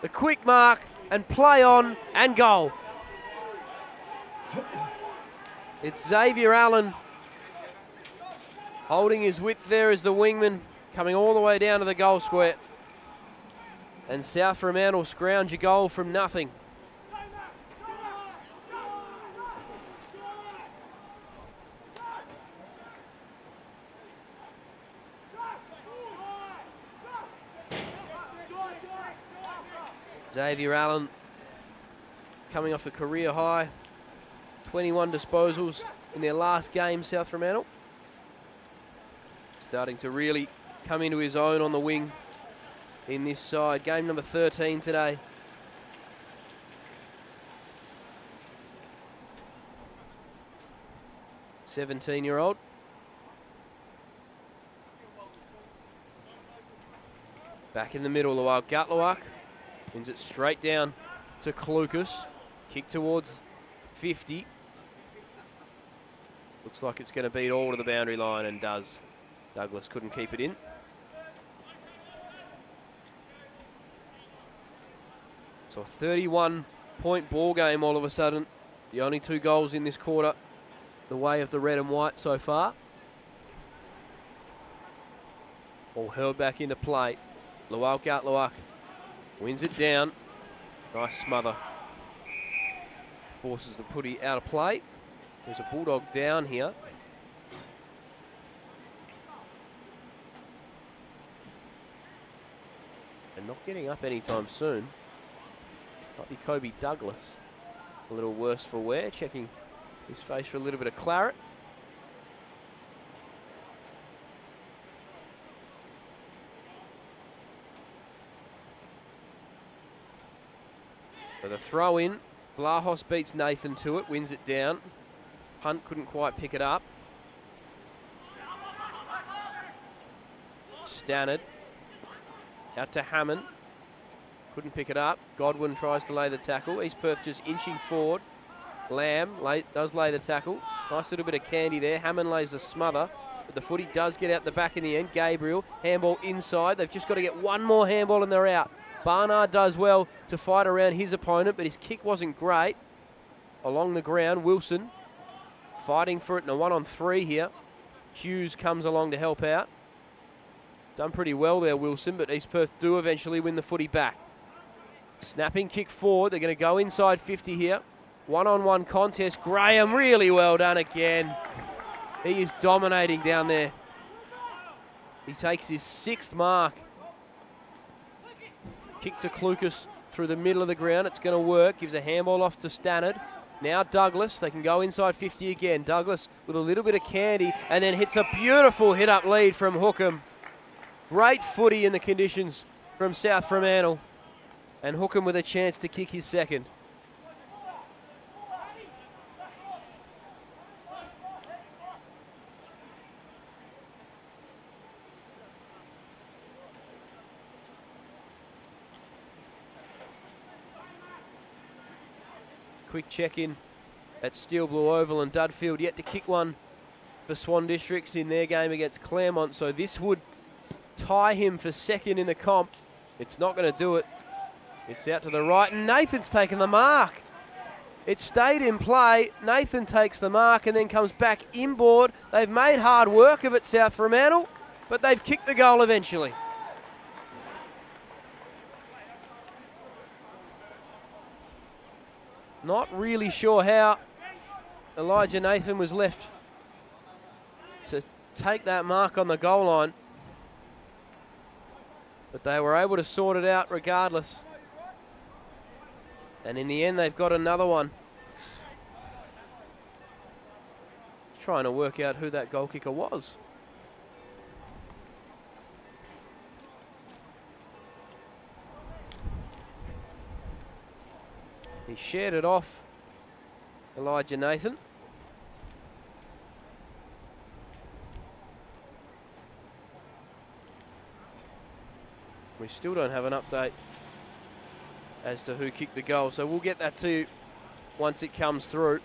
The quick mark and play on and goal. It's Xavier Allen holding his width there as the wingman coming all the way down to the goal square. And South Fremantle scrounge a goal from nothing. Xavier Allen coming off a career high. 21 disposals in their last game, South Fremantle. Starting to really come into his own on the wing in this side. Game number 13 today. "17-year-old. Back in the middle, Lual Gatluak wins it straight down to Clucas. Kick towards 50. Looks like it's going to beat all to the boundary line and does. Douglas couldn't keep it in. So a 31-point ball game all of a sudden. The only 2 goals in this quarter, the way of the red and white so far. All hurled back into play. Luak out Luak. Wins it down. Nice smother. Forces the footy out of play. There's a Bulldog down here. And not getting up anytime soon. Might be Kobe Douglas. A little worse for wear, checking his face for a little bit of claret. So the throw in, Blahos beats Nathan to it, wins it down. Hunt couldn't quite pick it up. Stannard out to Hammond. Couldn't pick it up. Godwin tries to lay the tackle. East Perth just inching forward. Lamb does lay the tackle. Nice little bit of candy there. Hammond lays the smother. But the footy does get out the back in the end. Gabriel, handball inside. They've just got to get one more handball and they're out. Barnard does well to fight around his opponent, but his kick wasn't great. Along the ground, Wilson fighting for it in a 1-on-3 here. Hughes comes along to help out. Done pretty well there, Wilson, but East Perth do eventually win the footy back. Snapping kick forward. They're going to go inside 50 here. 1-on-1 contest. Graham, really well done again. He is dominating down there. He takes his 6th mark. Kick to Klukas through the middle of the ground. It's going to work. Gives a handball off to Stannard. Now Douglas. They can go inside 50 again. Douglas with a little bit of candy and then hits a beautiful hit-up lead from Hookham. Great footy in the conditions from South Fremantle. And Hookham with a chance to kick his 2nd. Quick check-in at Steel Blue Oval, and Dudfield yet to kick one for Swan Districts in their game against Claremont. So this would tie him for 2nd in the comp. It's not going to do it. It's out to the right, and Nathan's taken the mark. It stayed in play. Nathan takes the mark and then comes back inboard. They've made hard work of it, South Fremantle, but they've kicked the goal eventually. Not really sure how Elijah Nathan was left to take that mark on the goal line, but they were able to sort it out regardless. And in the end, they've got another one. Trying to work out who that goal kicker was. He shared it off, Elijah Nathan. We still don't have an update as to who kicked the goal, so we'll get that to you once it comes through.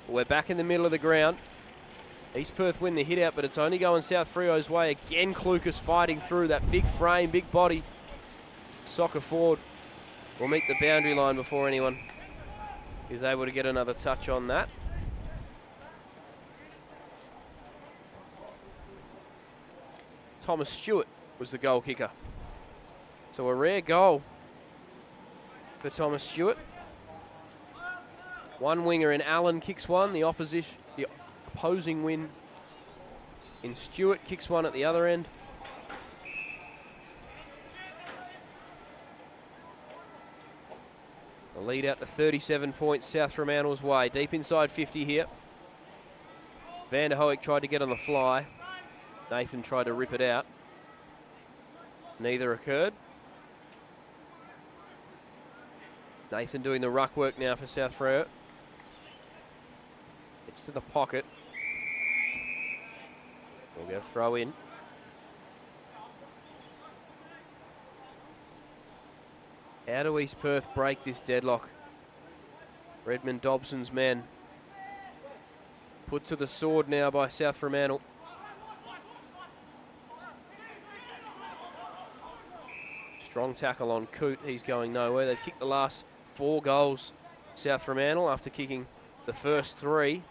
We're back in the middle of the ground. East Perth win the hit out, but it's only going South Freo's way. Again, Klukas fighting through that big frame, big body. Soccer forward will meet the boundary line before anyone is able to get another touch on that. Thomas Stewart was the goal kicker. So a rare goal for Thomas Stewart. One winger in Allen kicks one. The opposing win in Stewart kicks one at the other end. The lead out to 37 points South Fremantle's way. Deep inside 50 here. Van der Hoek tried to get on the fly. Nathan tried to rip it out. Neither occurred. Nathan doing the ruck work now for South Freo. It's to the pocket. We'll go throw in. How do East Perth break this deadlock? Redmond Dobson's men Put to the sword now by South Fremantle. Strong tackle on Coote. He's going nowhere. They've kicked the last 4 goals, South Fremantle, after kicking the first 3.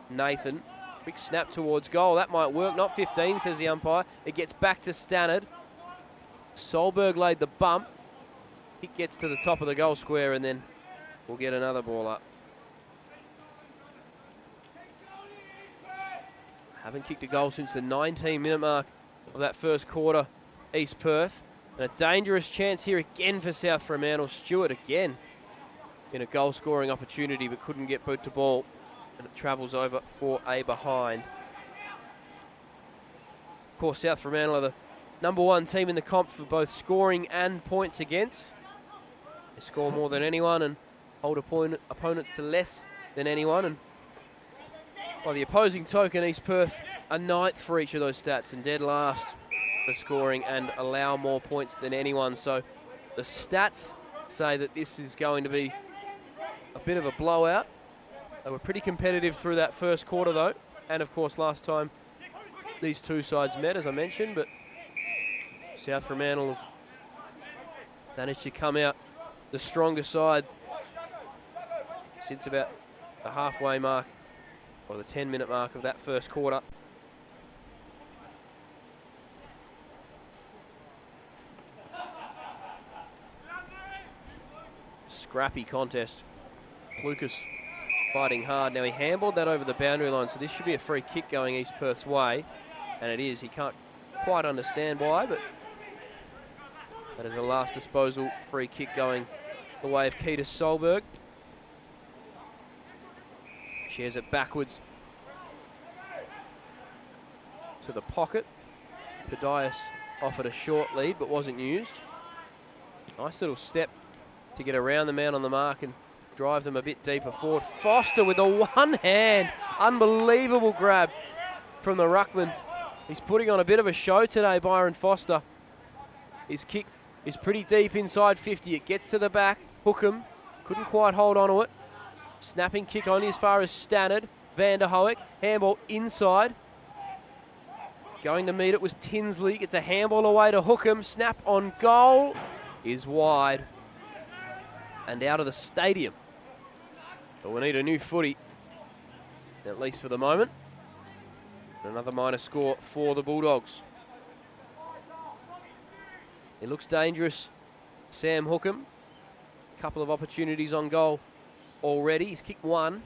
Nathan, quick snap towards goal. That might work. Not 15, says the umpire. It gets back to Stannard. Solberg laid the bump. It gets to the top of the goal square, and then we'll get another ball up. Haven't kicked a goal since the 19-minute mark of that first quarter, East Perth. And a dangerous chance here again for South Fremantle. Stewart again in a goal-scoring opportunity, but couldn't get boot to ball. And it travels over for a behind. Of course, South Fremantle are the #1 team in the comp for both scoring and points against. They score more than anyone and hold opponents to less than anyone. And by the opposing token, East Perth are 9th for each of those stats and dead last for scoring and allow more points than anyone. So the stats say that this is going to be a bit of a blowout. They were pretty competitive through that first quarter though. And of course last time these two sides met, as I mentioned, but South Fremantle have managed to come out the stronger side since about the halfway mark or the 10-minute mark of that first quarter. Scrappy contest. Lucas fighting hard. Now he handballed that over the boundary line, so this should be a free kick going East Perth's way, and it is. He can't quite understand why, but that is a last disposal free kick going the way of Keita Solberg. Shares it backwards to the pocket. Padias offered a short lead but wasn't used. Nice little step to get around the man on the mark and drive them a bit deeper forward. Foster with a one hand. Unbelievable grab from the ruckman. He's putting on a bit of a show today, Byron Foster. His kick is pretty deep inside 50. It gets to the back. Hookham couldn't quite hold on to it. Snapping kick only as far as Stannard. Van der Hoek, handball inside. Going to meet it was Tinsley. Gets a handball away to Hookham. Snap on goal is wide and out of the stadium. But we need a new footy, at least for the moment. Another minor score for the Bulldogs. It looks dangerous. Sam Hookham, couple of opportunities on goal already. He's kicked one.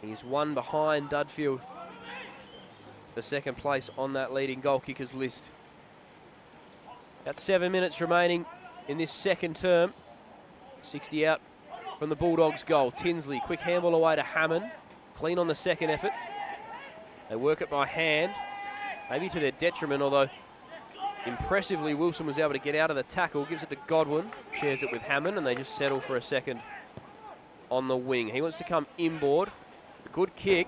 He's one behind Dudfield for second place on that leading goal kickers list. About 7 minutes remaining in this second term. 60 out from the Bulldogs' goal. Tinsley, quick handball away to Hammond. Clean on the second effort. They work it by hand, maybe to their detriment, although impressively Wilson was able to get out of the tackle. Gives it to Godwin, shares it with Hammond, and they just settle for a second on the wing. He wants to come inboard. Good kick.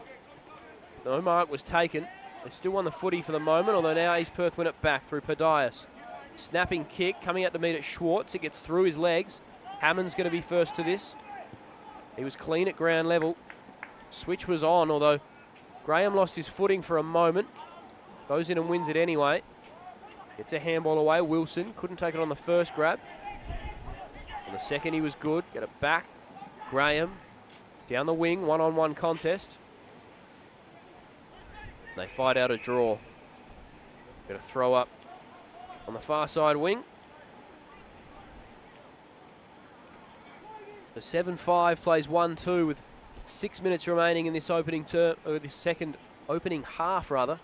No mark was taken. They still won the footy for the moment, although now East Perth win it back through Padias. Snapping kick, coming out to meet it Schwartz. It gets through his legs. Hammond's going to be first to this. He was clean at ground level. Switch was on, although Graham lost his footing for a moment. Goes in and wins it anyway. Gets a handball away. Wilson couldn't take it on the first grab. On the second he was good. Get it back. Graham down the wing, one-on-one contest. They fight out a draw. Going to throw up on the far side wing. The 7-5 plays 1-2 with 6 minutes remaining in this opening term, or this second opening half rather,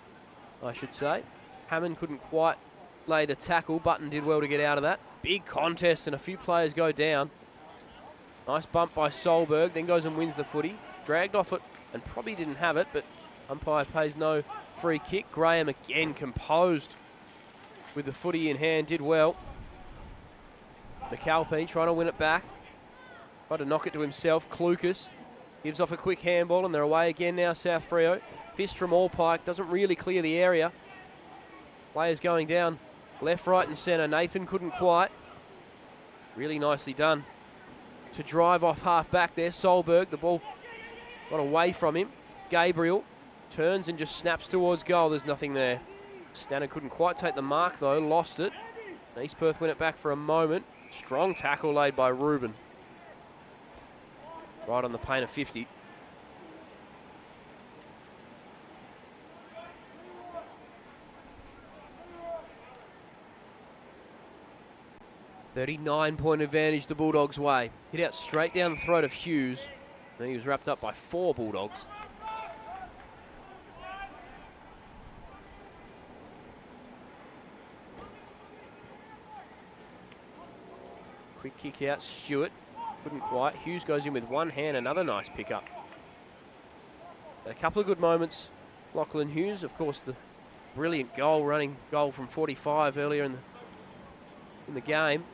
I should say. Hammond couldn't quite lay the tackle. Button did well to get out of that. Big contest and a few players go down. Nice bump by Solberg, then goes and wins the footy. Dragged off it and probably didn't have it, but umpire pays no free kick. Graham again composed with the footy in hand, did well. The Calpine trying to win it back. Tried to knock it to himself. Clucas gives off a quick handball and they're away again now, South Freo. Fist from Allpike, doesn't really clear the area. Players going down left, right and centre. Nathan couldn't quite. Really nicely done to drive off half back there. Solberg, the ball got away from him. Gabriel turns and just snaps towards goal. There's nothing there. Stannard couldn't quite take the mark though, lost it. East Perth win it back for a moment. Strong tackle laid by Ruben. Right on the paint of 50. .39 advantage the Bulldogs' way. Hit out straight down the throat of Hughes. And he was wrapped up by 4 Bulldogs. Quick kick out, Stewart. Couldn't quite. Hughes goes in with one hand, another nice pickup. A couple of good moments. Lachlan Hughes, of course, the brilliant running goal from 45 earlier in the game.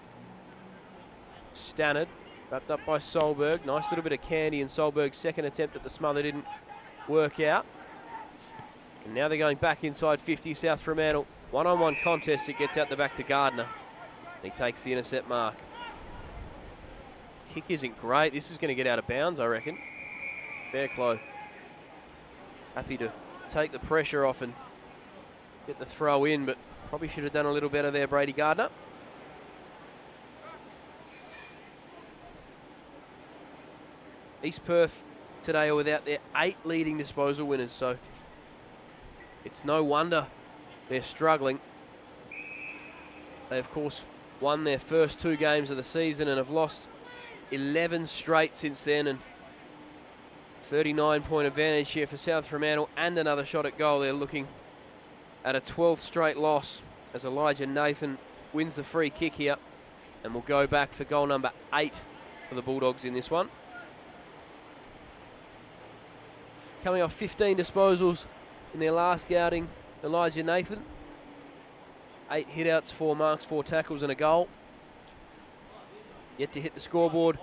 Stannard, wrapped up by Solberg. Nice little bit of candy in Solberg's second attempt at the smother didn't work out. And now they're going back inside 50, South Fremantle. One-on-one contest, it gets out the back to Gardner. He takes the intercept mark. Kick isn't great. This is going to get out of bounds, I reckon. Fairclough happy to take the pressure off and get the throw in, but probably should have done a little better there, Brady Gardner. East Perth today are without their 8 leading disposal winners, so it's no wonder they're struggling. They, of course, won their first 2 games of the season and have lost 11 straight since then, and 39-point advantage here for South Fremantle and another shot at goal. They're looking at a 12th straight loss as Elijah Nathan wins the free kick here and will go back for goal number 8 for the Bulldogs in this one. Coming off 15 disposals in their last outing, Elijah Nathan. 8 hit-outs, 4 marks, 4 tackles and a goal. Yet to hit the scoreboard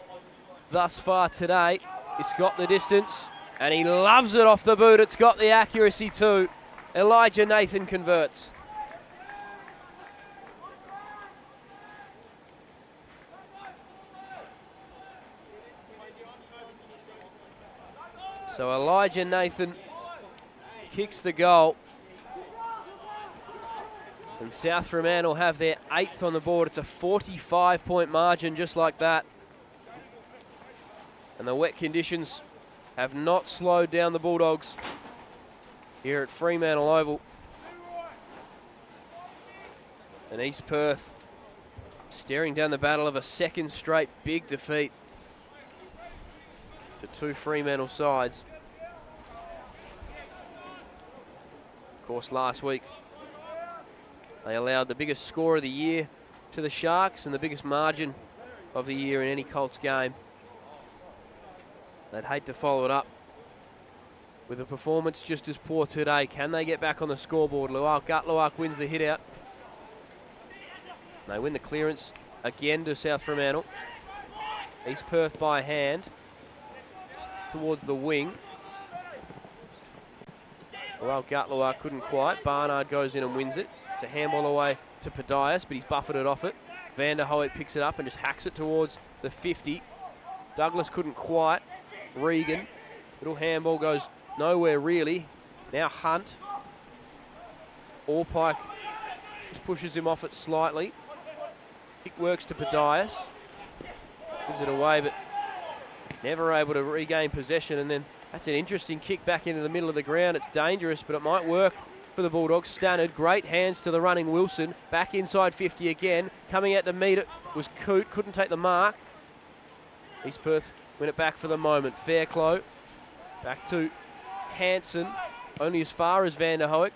thus far today. It's got the distance, and he loves it off the boot. It's got the accuracy too. Elijah Nathan converts. So Elijah Nathan kicks the goal. And South Fremantle have their 8th on the board. It's a 45-point margin just like that. And the wet conditions have not slowed down the Bulldogs here at Fremantle Oval. And East Perth staring down the battle of a second straight big defeat to 2 Fremantle sides. Of course, last week they allowed the biggest score of the year to the Sharks and the biggest margin of the year in any Colts game. They'd hate to follow it up with a performance just as poor today. Can they get back on the scoreboard? Gutluak wins the hit out. They win the clearance again to South Fremantle. East Perth by hand towards the wing. Gutluak couldn't quite. Barnard goes in and wins it. It's a handball away to Padias, but he's buffeted off it. Van der Hoek picks it up and just hacks it towards the 50. Douglas couldn't quite. Regan, little handball goes nowhere really. Now Hunt. Allpike just pushes him off it slightly. Kick works to Padias. Gives it away, but never able to regain possession. And then that's an interesting kick back into the middle of the ground. It's dangerous, but it might work for the Bulldogs. Stannard, great hands to the running Wilson. Back inside 50 again. Coming out to meet it was Coote. Couldn't take the mark. East Perth win it back for the moment. Fairclough. Back to Hanson. Only as far as Van der Hoek.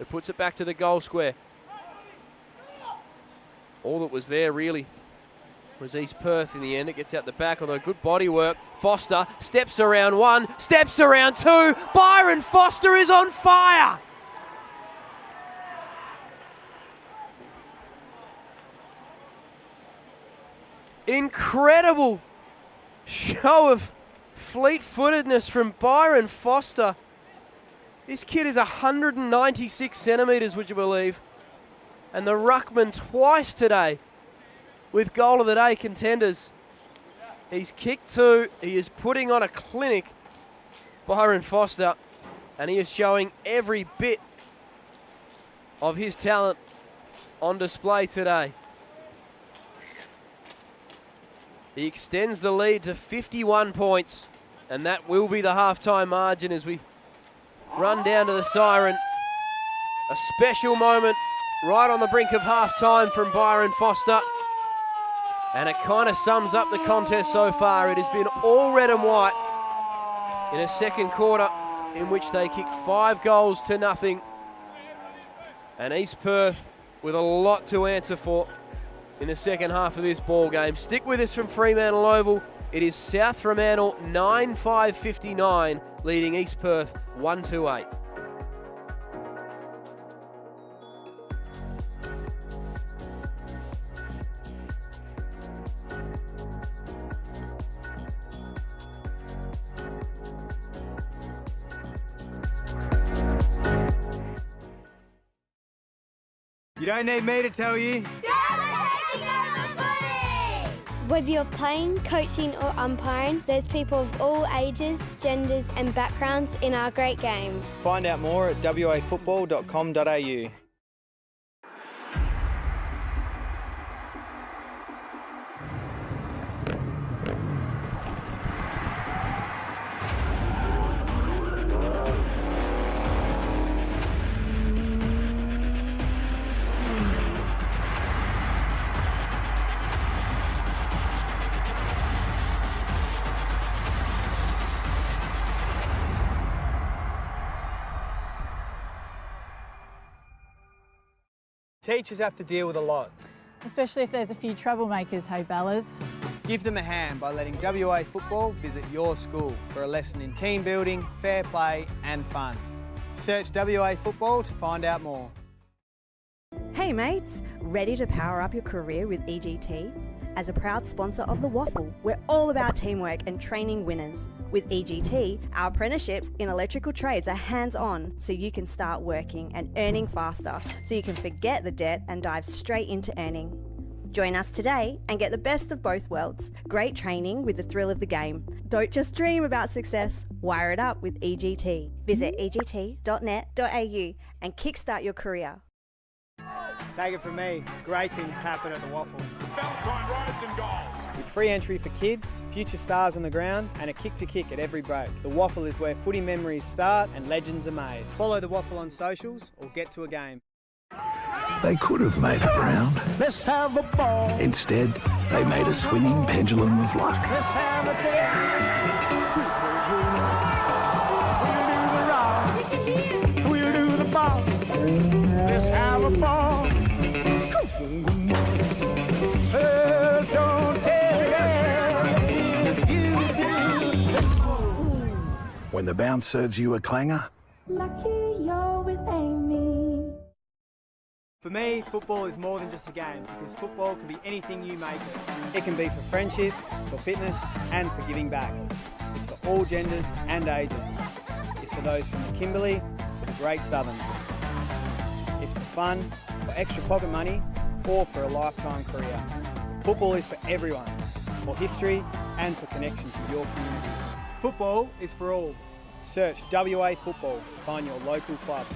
It puts it back to the goal square. All that was there really was East Perth in the end. It gets out the back, although good body work. Foster steps around 1, steps around 2. Byron Foster is on fire. Incredible show of fleet-footedness from Byron Foster. This kid is 196 centimetres, would you believe? And the ruckman twice today with goal of the day contenders. He's kicked two. He is putting on a clinic, Byron Foster, and he is showing every bit of his talent on display today. He extends the lead to 51 points, and that will be the halftime margin as we run down to the siren. A special moment right on the brink of halftime from Byron Foster. And it kind of sums up the contest so far. It has been all red and white in a second quarter in which they kicked 5 goals to nothing. And East Perth with a lot to answer for in the second half of this ball game. Stick with us from Fremantle Oval. It is South Fremantle 9-5-59 leading East Perth 1-8. You don't need me to tell you. Whether you're playing, coaching or umpiring, there's people of all ages, genders and backgrounds in our great game. Find out more at wafootball.com.au. Teachers have to deal with a lot. Especially if there's a few troublemakers, hey Bellas. Give them a hand by letting WA Football visit your school for a lesson in team building, fair play and fun. Search WA Football to find out more. Hey mates, ready to power up your career with EGT? As a proud sponsor of the WAFL, we're all about teamwork and training winners. With EGT, our apprenticeships in electrical trades are hands-on, so you can start working and earning faster, so you can forget the debt and dive straight into earning. Join us today and get the best of both worlds. Great training with the thrill of the game. Don't just dream about success, wire it up with EGT. Visit egt.net.au and kickstart your career. Take it from me, great things happen at the WAFL. Valentine rides and goals. With free entry for kids, future stars on the ground and a kick to kick at every break. The WAFL is where footy memories start and legends are made. Follow the WAFL on socials or get to a game. They could have made it round. Let's have a ball. Instead, they made a swinging pendulum of luck. Let's have a day. We'll do the rock. We'll do the ball. Let's have a ball. Don't tell me if you do. When the bounce serves you a clanger, Lucky you're with Amy. For me, football is more than just a game because football can be anything you make it. It can be for friendship, for fitness and for giving back. It's for all genders and ages. It's for those from the Kimberley to the Great Southern. It's for fun, for extra pocket money or for a lifetime career. Football is for everyone, for history and for connection to your community. Football is for all. Search WA Football to find your local club.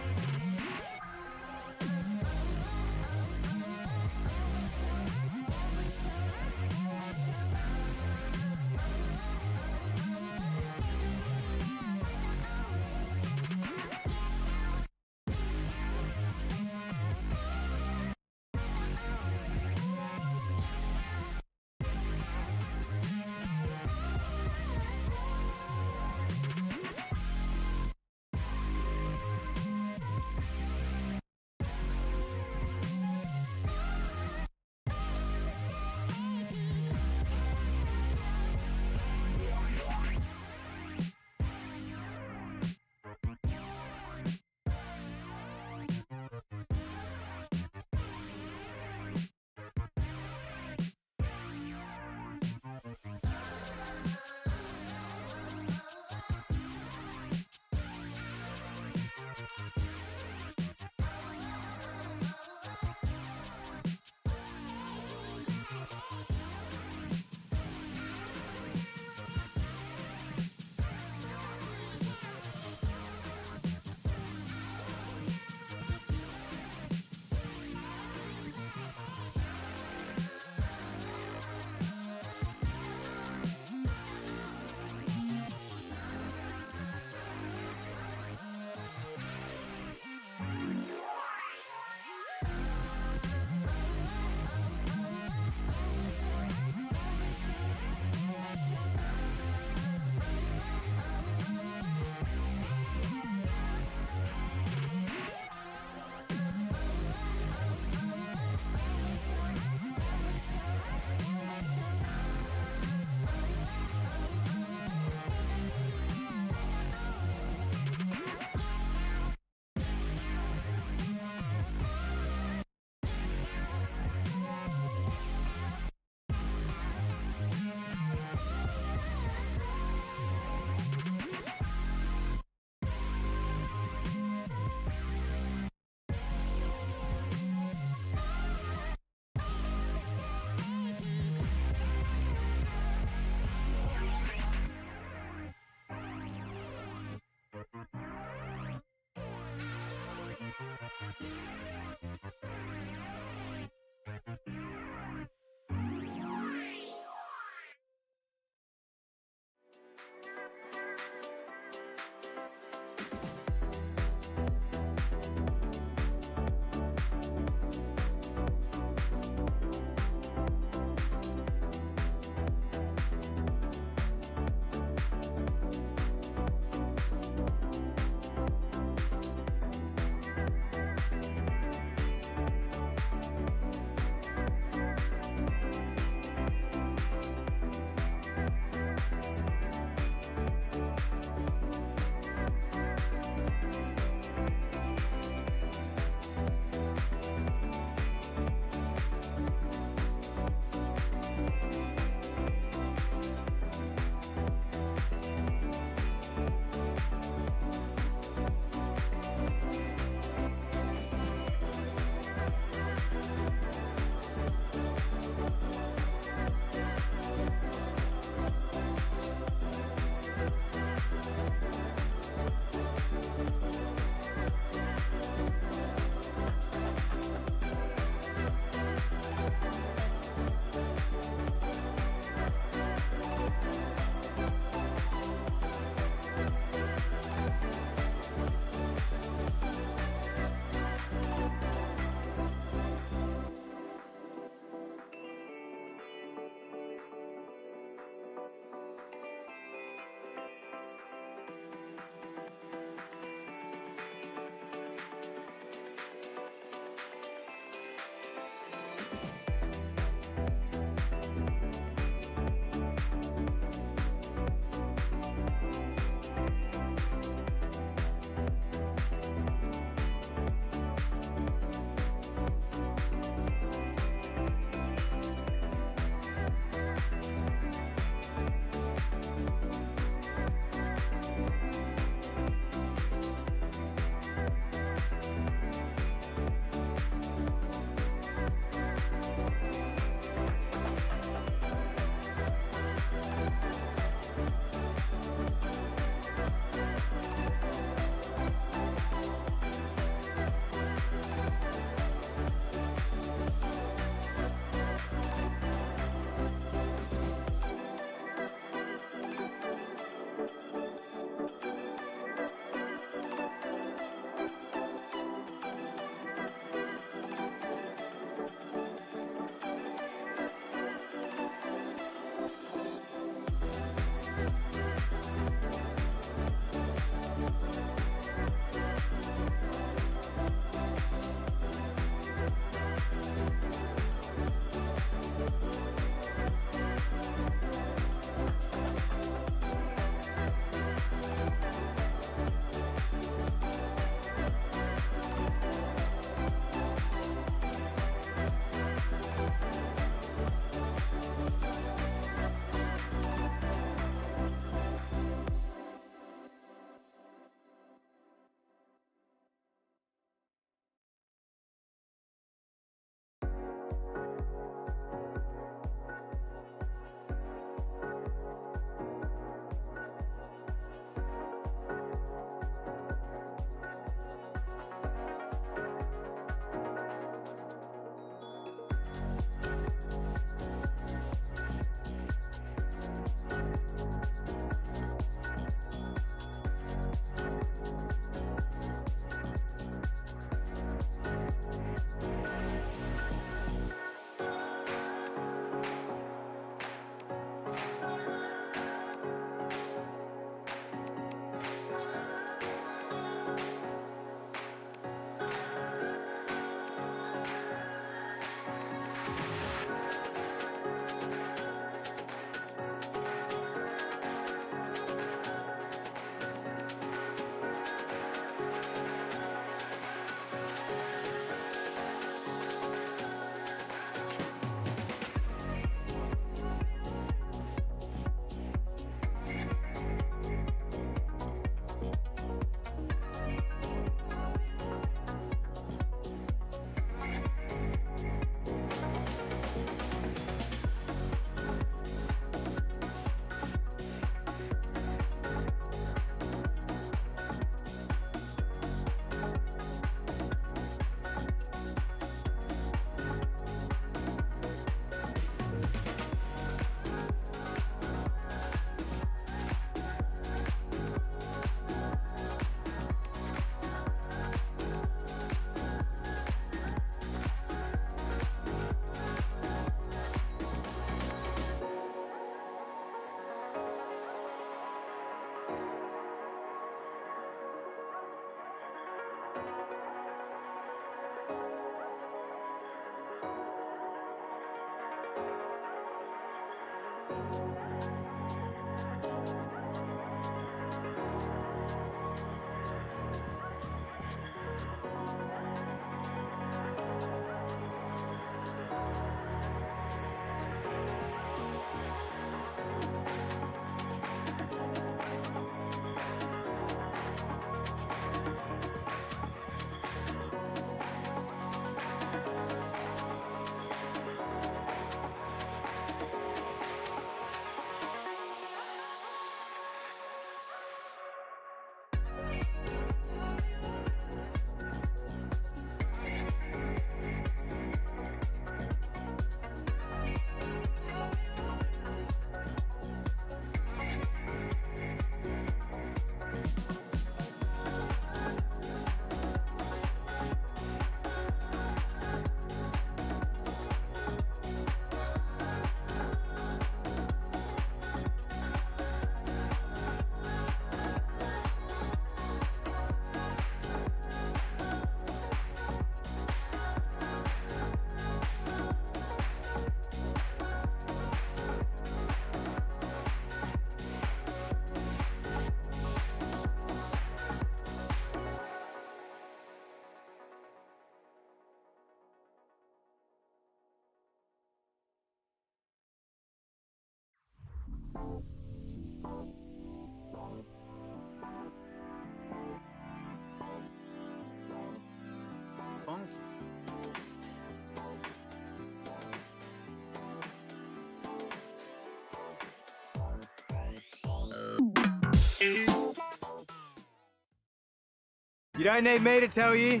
You don't need me to tell you.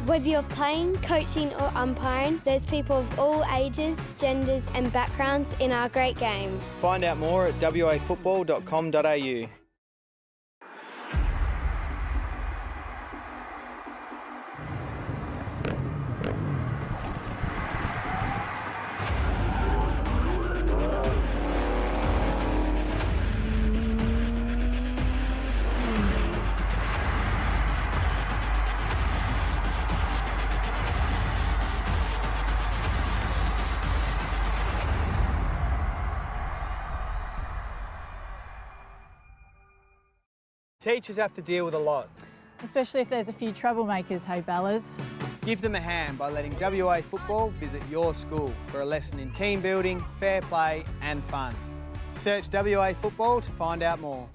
Whether you're playing, coaching or umpiring, there's people of all ages, genders and backgrounds in our great game. Find out more at wafootball.com.au. Teachers have to deal with a lot. Especially if there's a few troublemakers, hey Bellas. Give them a hand by letting WA Football visit your school for a lesson in team building, fair play and fun. Search WA Football to find out more.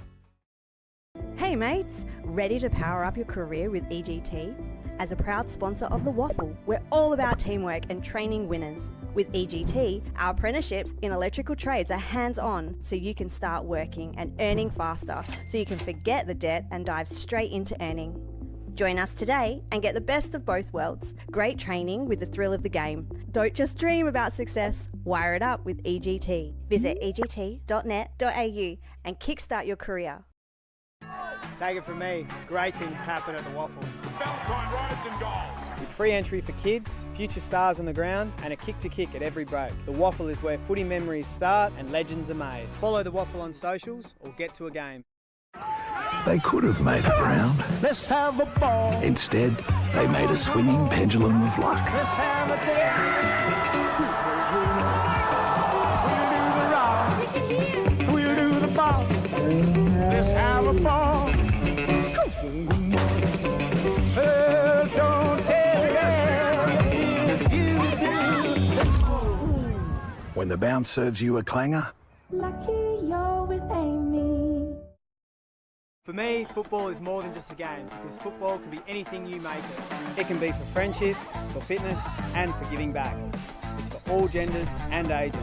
Hey mates, ready to power up your career with EGT? As a proud sponsor of the WAFL, we're all about teamwork and training winners. With EGT, our apprenticeships in electrical trades are hands-on so you can start working and earning faster so you can forget the debt and dive straight into earning. Join us today and get the best of both worlds. Great training with the thrill of the game. Don't just dream about success, wire it up with EGT. Visit egt.net.au and kickstart your career. Take it from me, great things happen at the WAFL. Valentine rides and goals. With free entry for kids, future stars on the ground and a kick to kick at every break. The WAFL is where footy memories start and legends are made. Follow the WAFL on socials or get to a game. They could have made it round. Let's have a ball. Instead, they made a swinging pendulum of luck. Let's have a day. We'll do the rock. We'll do the ball. Let's have a ball. Don't tell them if you do. When the bounce serves you a clanger, Lucky you're with Amy. For me, football is more than just a game because football can be anything you make it. It can be for friendship, for fitness and for giving back. It's for all genders and ages.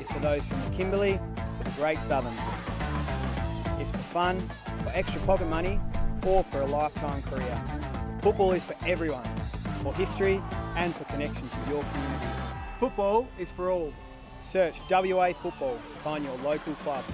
It's for those from the Kimberley to the Great Southern. It's for fun, for extra pocket money or for a lifetime career. Football is for everyone, for history and for connection to your community. Football is for all. Search WA Football to find your local club.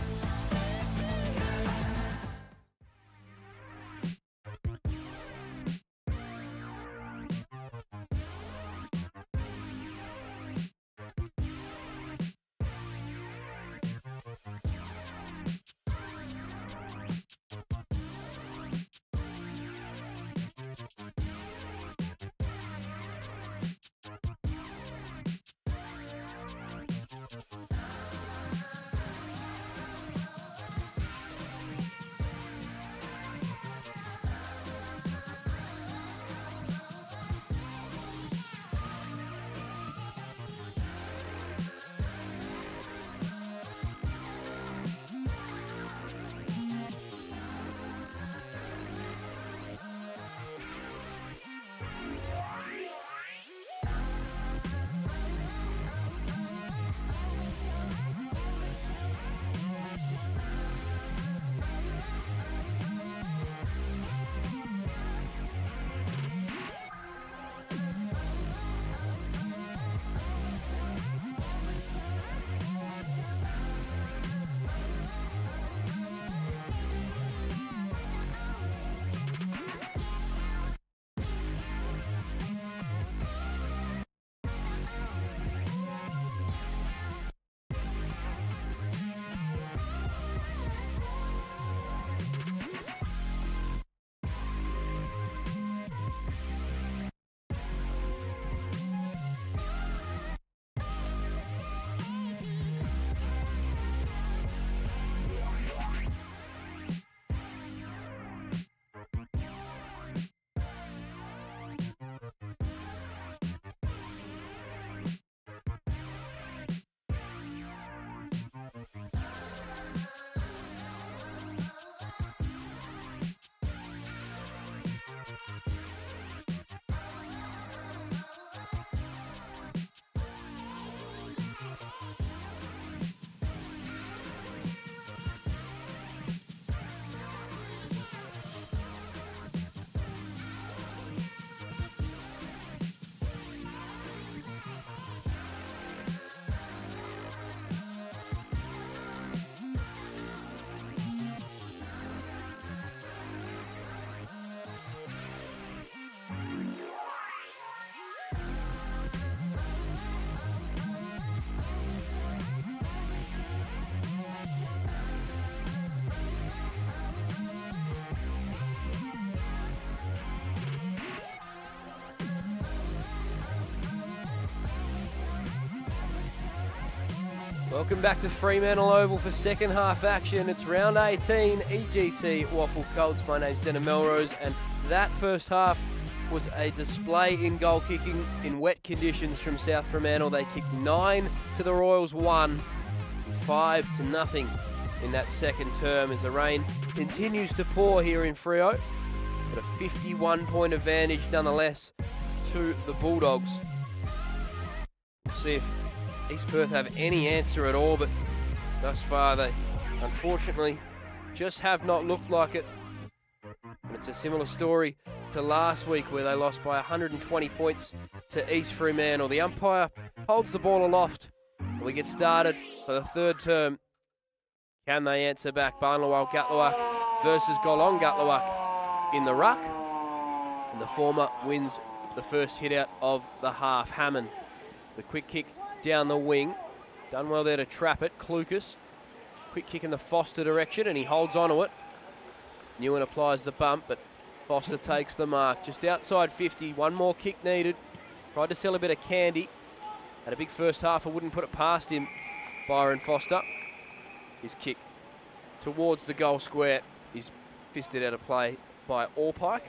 Welcome back to Fremantle Oval for second half action. It's round 18, EGT WAFL Colts. My name's Denham Melrose, and that first half was a display in goal kicking in wet conditions from South Fremantle. They kicked 9 to the Royals 1, 5-0 in that second term as the rain continues to pour here in Freo. But a 51-point advantage nonetheless to the Bulldogs. We'll see if East Perth have any answer at all, but thus far they unfortunately just have not looked like it. And it's a similar story to last week where they lost by 120 points to East Fremantle. The umpire holds the ball aloft and we get started for the third term. Can they answer back? Barnlowell Gatluak versus Golong Gatluak in the ruck. And the former wins the first hit out of the half. Hammond, the quick kick down the wing. Done well there to trap it. Clucas, quick kick in the Foster direction, and he holds onto it. Newen applies the bump, but Foster takes the mark. Just outside 50, one more kick needed. Tried to sell a bit of candy. Had a big first half, I wouldn't put it past him, Byron Foster. His kick towards the goal square is fisted out of play by Orpike.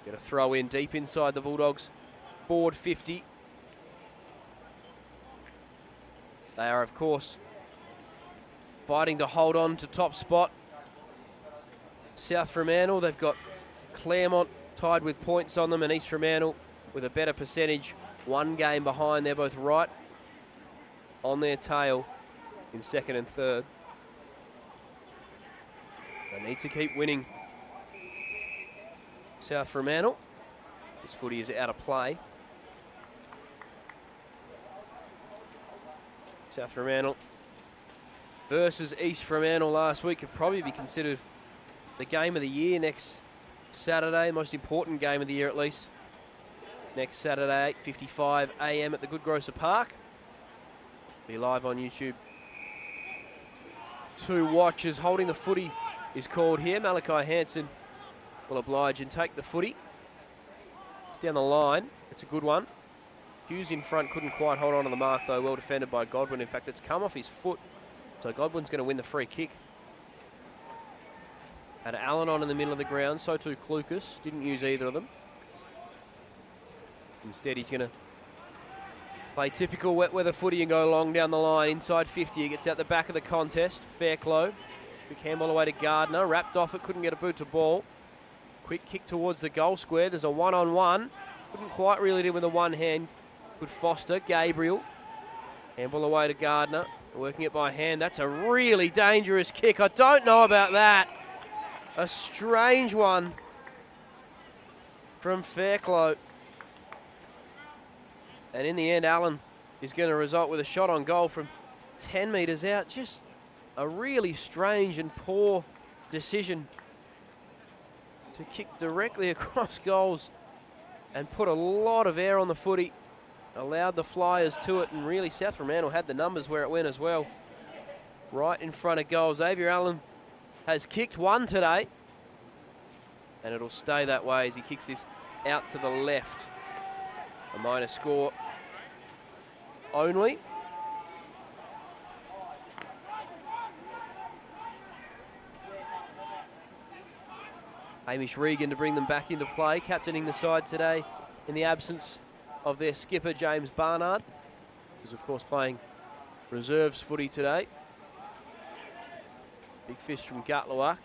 Get a throw in deep inside the Bulldogs. Forward 50. They are, of course, fighting to hold on to top spot. South Fremantle, they've got Claremont tied with points on them, and East Fremantle with a better percentage. One game behind. They're both right on their tail in second and third. They need to keep winning. South Fremantle. This footy is out of play. South Fremantle versus East Fremantle last week could probably be considered the game of the year next Saturday, most important game of the year at least. Next Saturday, 8:55 a.m. at the Good Grocer Park. Be live on YouTube to watch as holding the footy is called here. Malachi Hansen will oblige and take the footy. It's down the line. It's a good one. Hughes in front couldn't quite hold on to the mark though. Well defended by Godwin. In fact, it's come off his foot. So Godwin's going to win the free kick. Had Allen on in the middle of the ground. So too Clucas. Didn't use either of them. Instead, he's going to play typical wet weather footy and go long down the line. Inside 50. He gets out the back of the contest. Fairclough. Quick handball away to Gardner. Wrapped off it. Couldn't get a boot to ball. Quick kick towards the goal square. There's a one-on-one. Couldn't quite reel it in with a one hand. Good Foster. Gabriel. Handball away to Gardner. Working it by hand. That's a really dangerous kick. I don't know about that. A strange one from Fairclough. And in the end, Allen is going to result with a shot on goal from 10 metres out. Just a really strange and poor decision to kick directly across goals and put a lot of air on the footy. Allowed the Flyers to it, and really South Fremantle had the numbers where it went as well. Right in front of goal. Xavier Allen has kicked one today, and it'll stay that way as he kicks this out to the left. A minor score only. Hamish Regan to bring them back into play, captaining the side today in the absence of their skipper, James Barnard, who's of course playing reserves footy today. Big fish from Gatluak.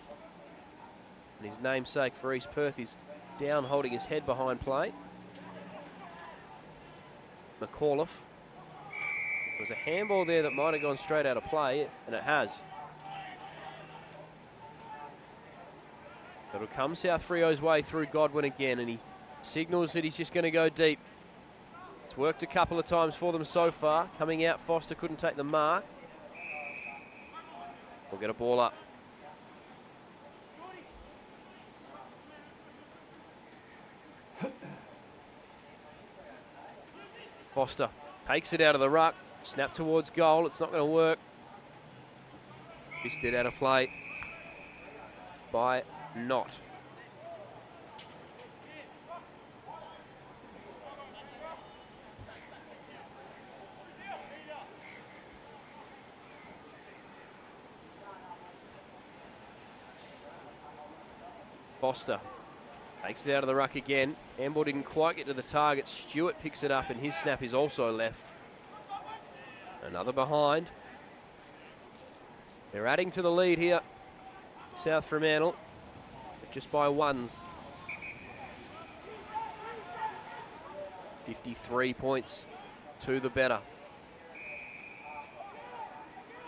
And his namesake for East Perth is down holding his head behind play. McAuliffe. There was a handball there that might have gone straight out of play, and it has. It'll come South Freo's way through Godwin again, and he signals that he's just going to go deep. It's worked a couple of times for them so far. Coming out, Foster couldn't take the mark. We'll get a ball up. Foster takes it out of the ruck. Snap towards goal. It's not going to work. Fisted out of play by Knott. Foster takes it out of the ruck again. Amble didn't quite get to the target. Stewart picks it up and his snap is also left. Another behind. They're adding to the lead here, South Fremantle, but just by ones. 53 points to the better.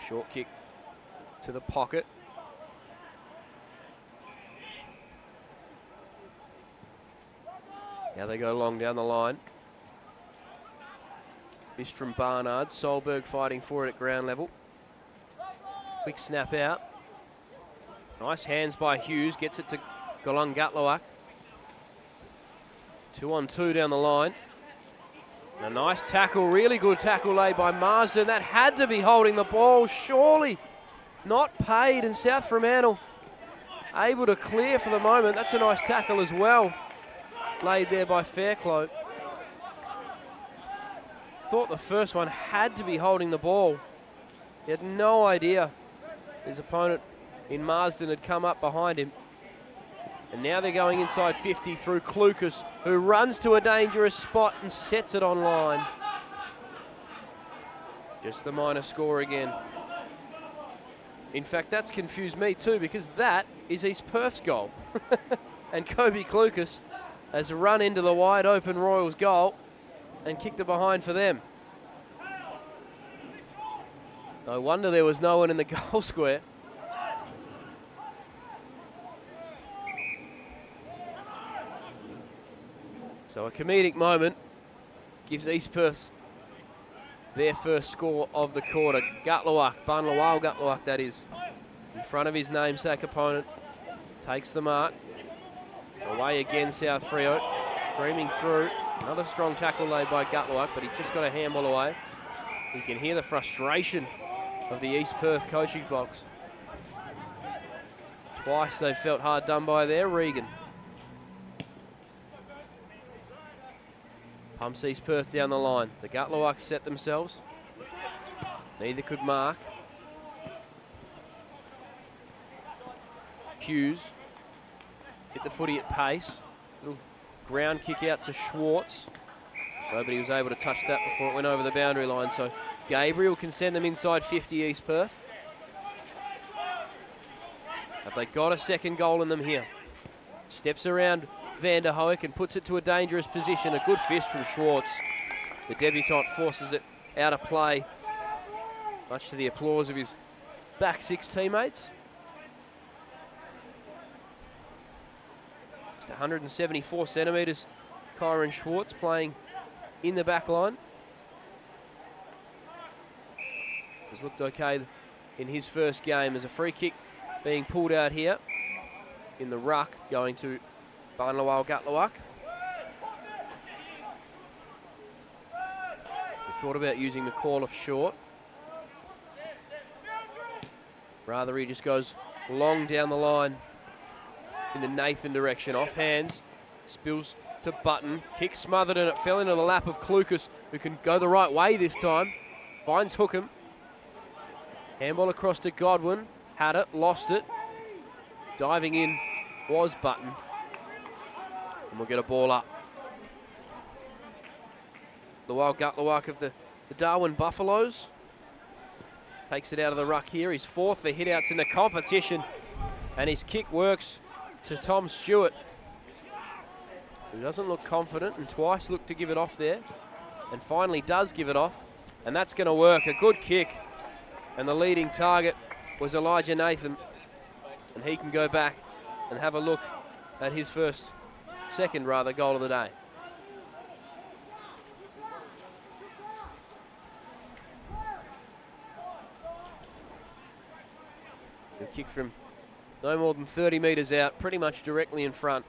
Short kick to the pocket. Now they go long down the line. Missed from Barnard. Solberg fighting for it at ground level. Quick snap out. Nice hands by Hughes. Gets it to Golungatluak. 2-on-2 down the line. And a nice tackle, really good tackle laid by Marsden. That had to be holding the ball, surely. Not paid, and South Fremantle able to clear for the moment. That's a nice tackle as well, laid there by Fairclough. Thought the first one had to be holding the ball. He had no idea his opponent in Marsden had come up behind him. And now they're going inside 50 through Clucas, who runs to a dangerous spot and sets it on line. Just the minor score again. In fact, that's confused me too, because that is East Perth's goal. And Kobe Clucas has run into the wide open Royals goal and kicked it behind for them. No wonder there was no one in the goal square. So a comedic moment gives East Perth their first score of the quarter. Gutluak, Bunlawal Gutluak that is, in front of his namesake opponent, takes the mark. Away again South Freo, screaming through. Another strong tackle laid by Gutluak, but he just got a handball away. You can hear the frustration of the East Perth coaching box. Twice they felt hard done by there. Regan pumps East Perth down the line. The Gutluaks set themselves. Neither could mark. Hughes hit the footy at pace. Little ground kick out to Schwartz. Nobody was able to touch that before it went over the boundary line. So Gabriel can send them inside 50 East Perth. Have they got a second goal in them here? Steps around Van der Hoek and puts it to a dangerous position. A good fist from Schwartz. The debutant forces it out of play, much to the applause of his back six teammates. Just 174 centimetres, Kyron Schwartz playing in the back line. Has looked okay in his first game. There's a free kick being pulled out here in the ruck, going to Barnlawal Gutluak. We thought about using the call off short. Rather, he just goes long down the line in the Nathan direction. Off hands, spills to Button. Kick smothered and it fell into the lap of Clucas, who can go the right way this time. Finds Hookham. Handball across to Godwin. Had it, lost it. Diving in was Button. And we'll get a ball up. Lawal Gutluak of the Darwin Buffaloes takes it out of the ruck here. He's fourth for hitouts in the competition. And his kick works to Tom Stewart, who doesn't look confident and twice looked to give it off there. And finally does give it off. And that's going to work. A good kick. And the leading target was Elijah Nathan. And he can go back and have a look at his second goal of the day. A kick from no more than 30 metres out, pretty much directly in front.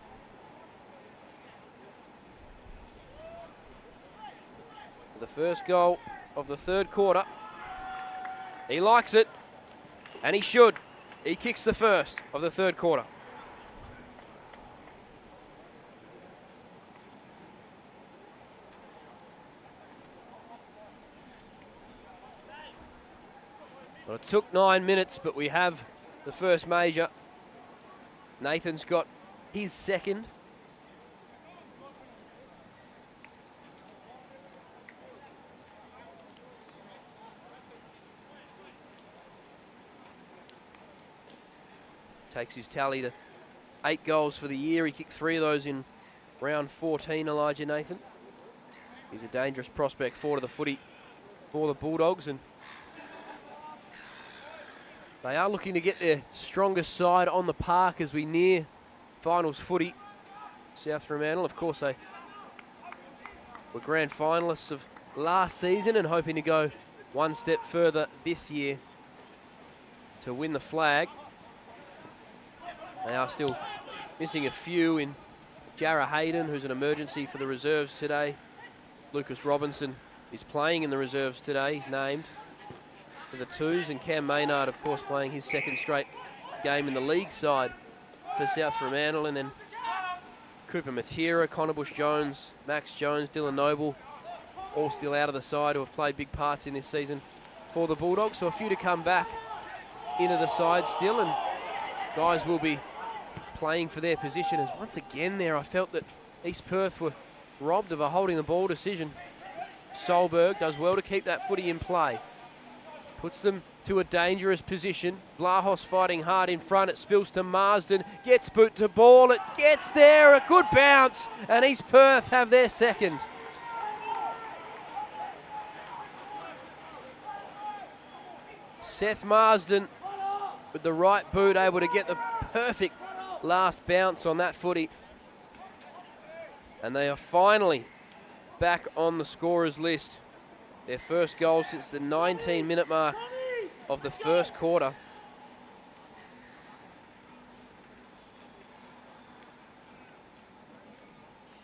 The first goal of the third quarter. He likes it, and he should. He kicks the first of the third quarter. Well, it took 9 minutes, but we have the first major. Nathan's got his second. Takes his tally to 8 goals for the year. He kicked 3 of those in round 14, Elijah Nathan. He's a dangerous prospect forward of the footy for the Bulldogs, and they are looking to get their strongest side on the park as we near finals footy. South Fremantle, of course, they were grand finalists of last season and hoping to go one step further this year to win the flag. They are still missing a few in Jarrah Hayden, who's an emergency for the reserves today. Lucas Robinson is playing in the reserves today. He's named for the twos. And Cam Maynard, of course, playing his second straight game in the league side for South Fremantle. And then Cooper Matera, Connor Bush-Jones, Max Jones, Dylan Noble, all still out of the side who have played big parts in this season for the Bulldogs. So a few to come back into the side still, and guys will be playing for their position. As once again there, I felt that East Perth were robbed of a holding the ball decision. Solberg does well to keep that footy in play. Puts them to a dangerous position. Vlahos fighting hard in front. It spills to Marsden. Gets boot to ball. It gets there. A good bounce. And East Perth have their second. Seth Marsden with the right boot able to get the perfect last bounce on that footy. And they are finally back on the scorers list. Their first goal since the 19-minute mark of the first quarter.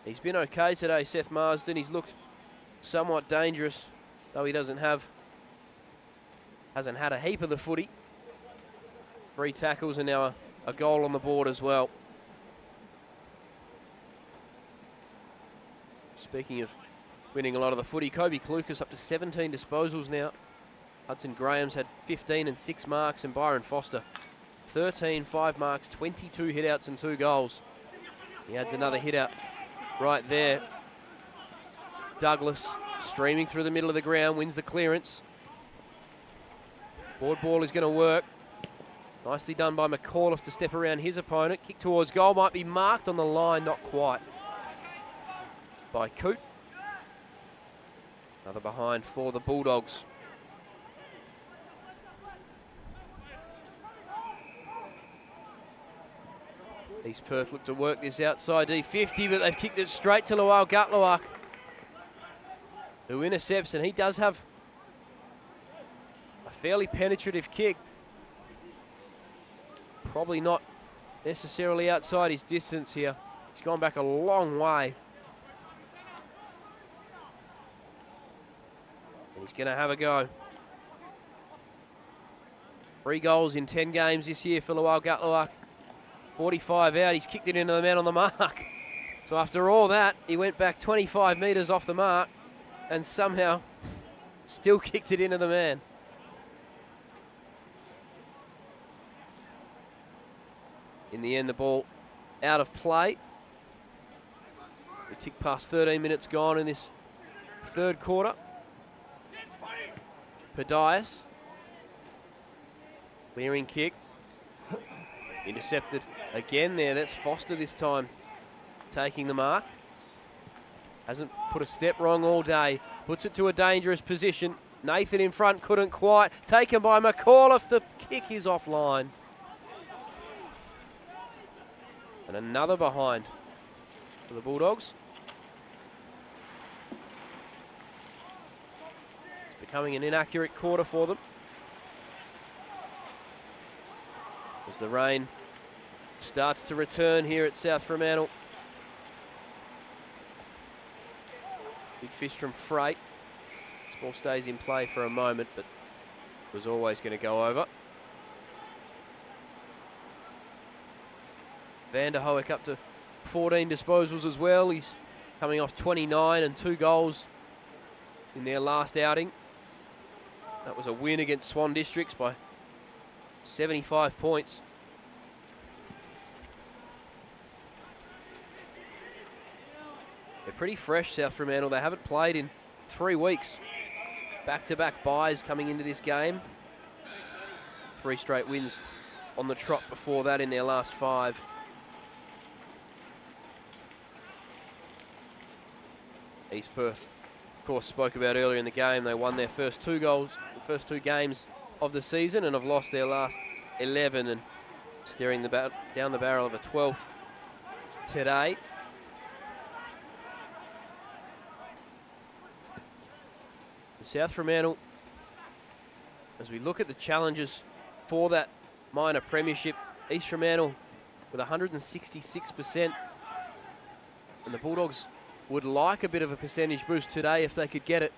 He's been okay today, Seth Marsden. He's looked somewhat dangerous, though he hasn't had a heap of the footy. 3 tackles and now a goal on the board as well. Speaking of winning a lot of the footy, Kobe Klukas up to 17 disposals now. Hudson Graham's had 15 and 6 marks, and Byron Foster 13, 5 marks, 22 hitouts and 2 goals. He adds another hit out right there. Douglas streaming through the middle of the ground, wins the clearance. Board ball is going to work. Nicely done by McAuliffe to step around his opponent. Kick towards goal, might be marked on the line, not quite. By Coote. Another behind for the Bulldogs. East Perth look to work this outside D50, but they've kicked it straight to Lawal Gutlawak, who intercepts, and he does have a fairly penetrative kick. Probably not necessarily outside his distance here. He's gone back a long way. And he's going to have a go. 3 goals in 10 games this year for Lawal Gutlawak. 45 out, he's kicked it into the man on the mark. So after all that, he went back 25 metres off the mark and somehow still kicked it into the man. In the end, the ball out of play. We tick past 13 minutes gone in this third quarter. Padias. Clearing kick. Intercepted again there. That's Foster this time taking the mark. Hasn't put a step wrong all day. Puts it to a dangerous position. Nathan in front, couldn't quite. Taken by McAuliffe. The kick is offline. And another behind for the Bulldogs. It's becoming an inaccurate quarter for them, as the rain starts to return here at South Fremantle. Big fish from Freight. This ball stays in play for a moment, but was always going to go over. Vanderhoek up to 14 disposals as well. He's coming off 29 and 2 goals in their last outing. That was a win against Swan Districts by 75 points. pretty fresh, South Fremantle. They haven't played in 3 weeks. Back-to-back byes coming into this game. 3 straight wins on the trot before that in their last 5. East Perth, of course, spoke about earlier in the game. They won their first 2 games of the season and have lost their last 11 and staring down the barrel of a 12th today. The South Fremantle, as we look at the challenges for that minor premiership, East Fremantle with 166%, and the Bulldogs would like a bit of a percentage boost today if they could get it.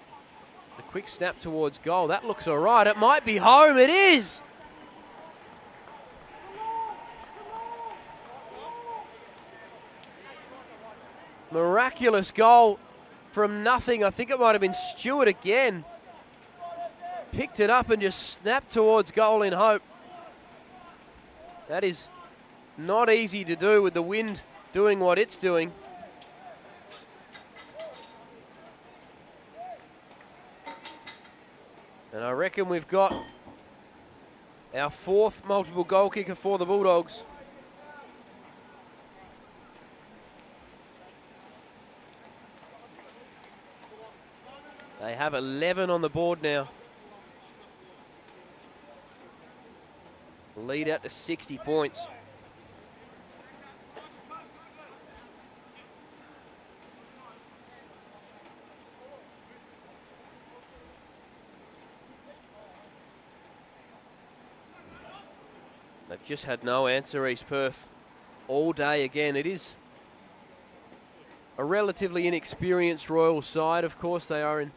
A quick snap towards goal. That looks all right. It might be home. It is. Miraculous goal from nothing. I think it might have been Stewart again. Picked it up and just snapped towards goal in hope. That is not easy to do with the wind doing what it's doing. And I reckon we've got our 4th multiple goal kicker for the Bulldogs. They have 11 on the board now. Lead out to 60 points. They've just had no answer, East Perth, all day again. It is a relatively inexperienced Royal side, of course. They are in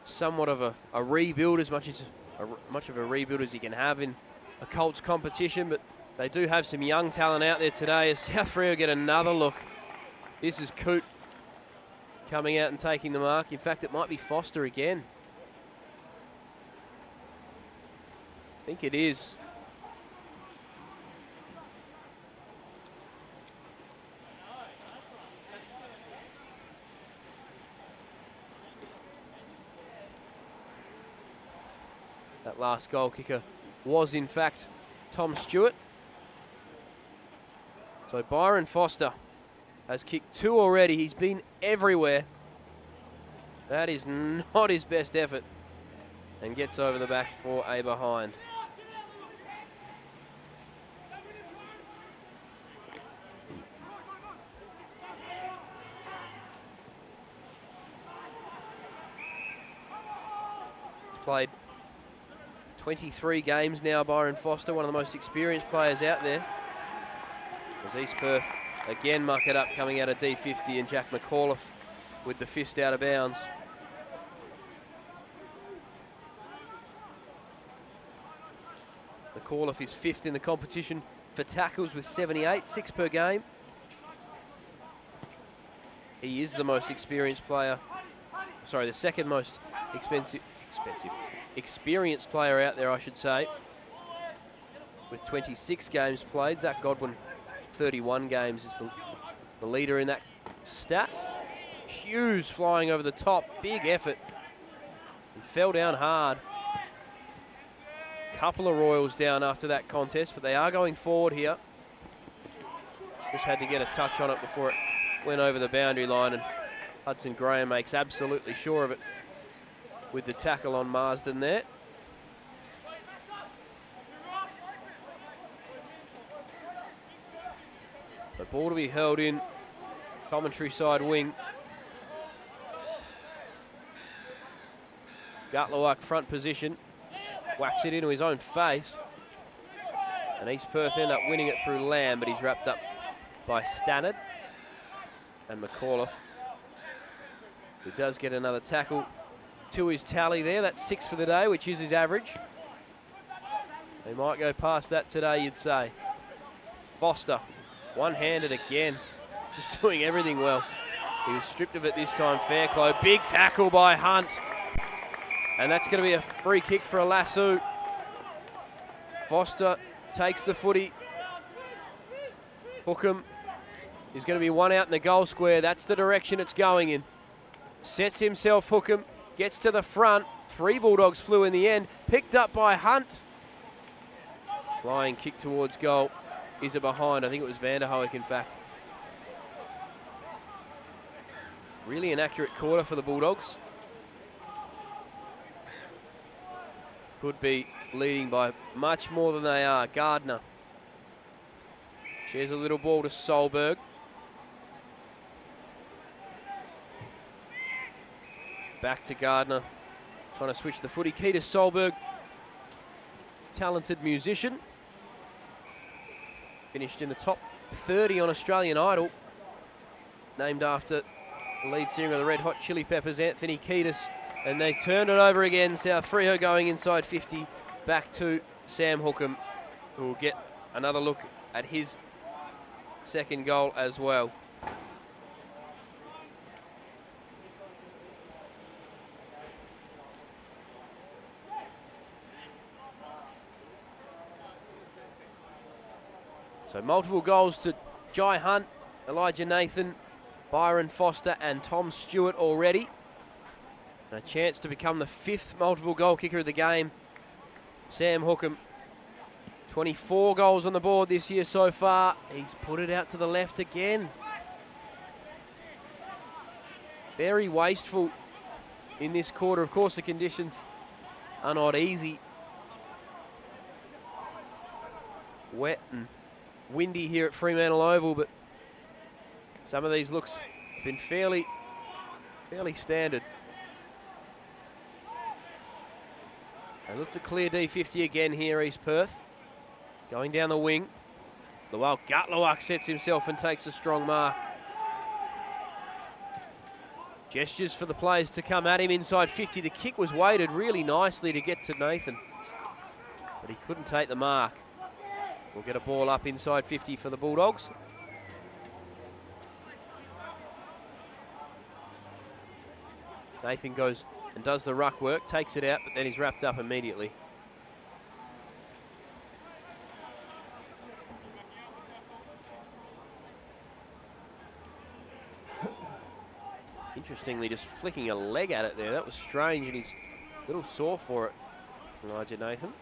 somewhat of a rebuild, as much of a rebuild as you can have in a Colts competition, but they do have some young talent out there today. As South Freo get another look. This is Coote coming out and taking the mark. In fact, it might be Foster again. I think it is. That last goal kicker was, in fact, Tom Stewart. So Byron Foster has kicked 2 already. He's been everywhere. That is not his best effort. And gets over the back for a behind. He's played 23 games now, Byron Foster, one of the most experienced players out there. As East Perth again muck it up coming out of D50, and Jack McAuliffe with the fist out of bounds. McAuliffe is 5th in the competition for tackles with 78, 6 per game. He is the most experienced player, sorry, the second most experienced player out there, I should say, with 26 games played. Zach Godwin, 31 games, is the leader in that stat. Hughes flying over the top, big effort, and fell down hard. Couple of Royals down after that contest, but they are going forward here. Just had to get a touch on it before it went over the boundary line, and Hudson Graham makes absolutely sure of it with the tackle on Marsden there. The ball to be held in commentary side wing. Gutlawak front position. Whacks it into his own face. And East Perth end up winning it through Lamb, but he's wrapped up by Stannard. And McAuliffe, who does get another tackle to his tally there. That's 6 for the day, which is his average. They might go past that today, you'd say. Foster, one-handed again, just doing everything well. He was stripped of it this time, Fairclough. Big tackle by Hunt. And that's going to be a free kick for a lasso. Foster takes the footy. Hookham There's going to be one out in the goal square. That's the direction it's going in. Sets himself Hookham, gets to the front. 3 Bulldogs flew in the end. Picked up by Hunt. Flying kick towards goal. Is it behind? I think it was Vanderhoek, in fact. Really an accurate quarter for the Bulldogs. Could be leading by much more than they are. Gardner shares a little ball to Solberg. Back to Gardner, trying to switch the footy. Key to Solberg, talented musician. Finished in the top 30 on Australian Idol. Named after the lead singer of the Red Hot Chili Peppers, Anthony Kiedis. And they turned it over again. South Freo going inside 50. Back to Sam Hookham, who will get another look at his second goal as well. So multiple goals to Jai Hunt, Elijah Nathan, Byron Foster and Tom Stewart already. And a chance to become the 5th multiple goal kicker of the game. Sam Hookham, 24 goals on the board this year so far. He's put it out to the left again. Very wasteful in this quarter. Of course, the conditions are not easy. Wet and windy here at Fremantle Oval, but some of these looks have been fairly standard. They look to clear D50 again here, East Perth. Going down the wing. Lawal Gutlawak sets himself and takes a strong mark. Gestures for the players to come at him inside 50. The kick was weighted really nicely to get to Nathan, but he couldn't take the mark. We'll get a ball up inside 50 for the Bulldogs. Nathan goes and does the ruck work, takes it out, but then he's wrapped up immediately. Interestingly, just flicking a leg at it there. That was strange, and he's a little sore for it, Elijah Nathan.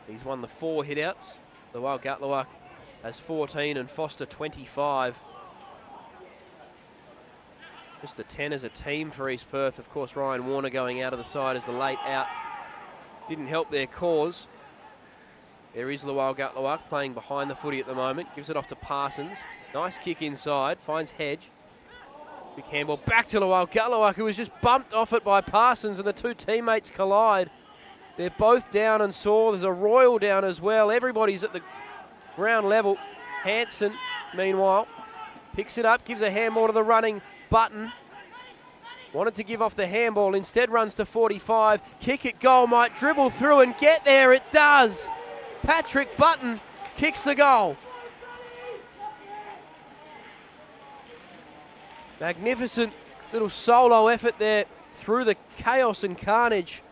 He's won the 4 hitouts. Lawal Gutlawak has 14 and Foster 25. Just the 10 as a team for East Perth. Of course, Ryan Warner going out of the side as the late out didn't help their cause. There is Lawal Gutlawak playing behind the footy at the moment. Gives it off to Parsons. Nice kick inside. Finds Hedge. Big handball back to Lawal Gutlawak, who was just bumped off it by Parsons, and the 2 teammates collide. They're both down and sore. There's a Royal down as well. Everybody's at the ground level. Hanson, meanwhile, picks it up, gives a handball to the running Button. Wanted to give off the handball, instead runs to 45. Kick at goal, might dribble through and get there. It does. Patrick Button kicks the goal. Magnificent little solo effort there through the chaos and carnage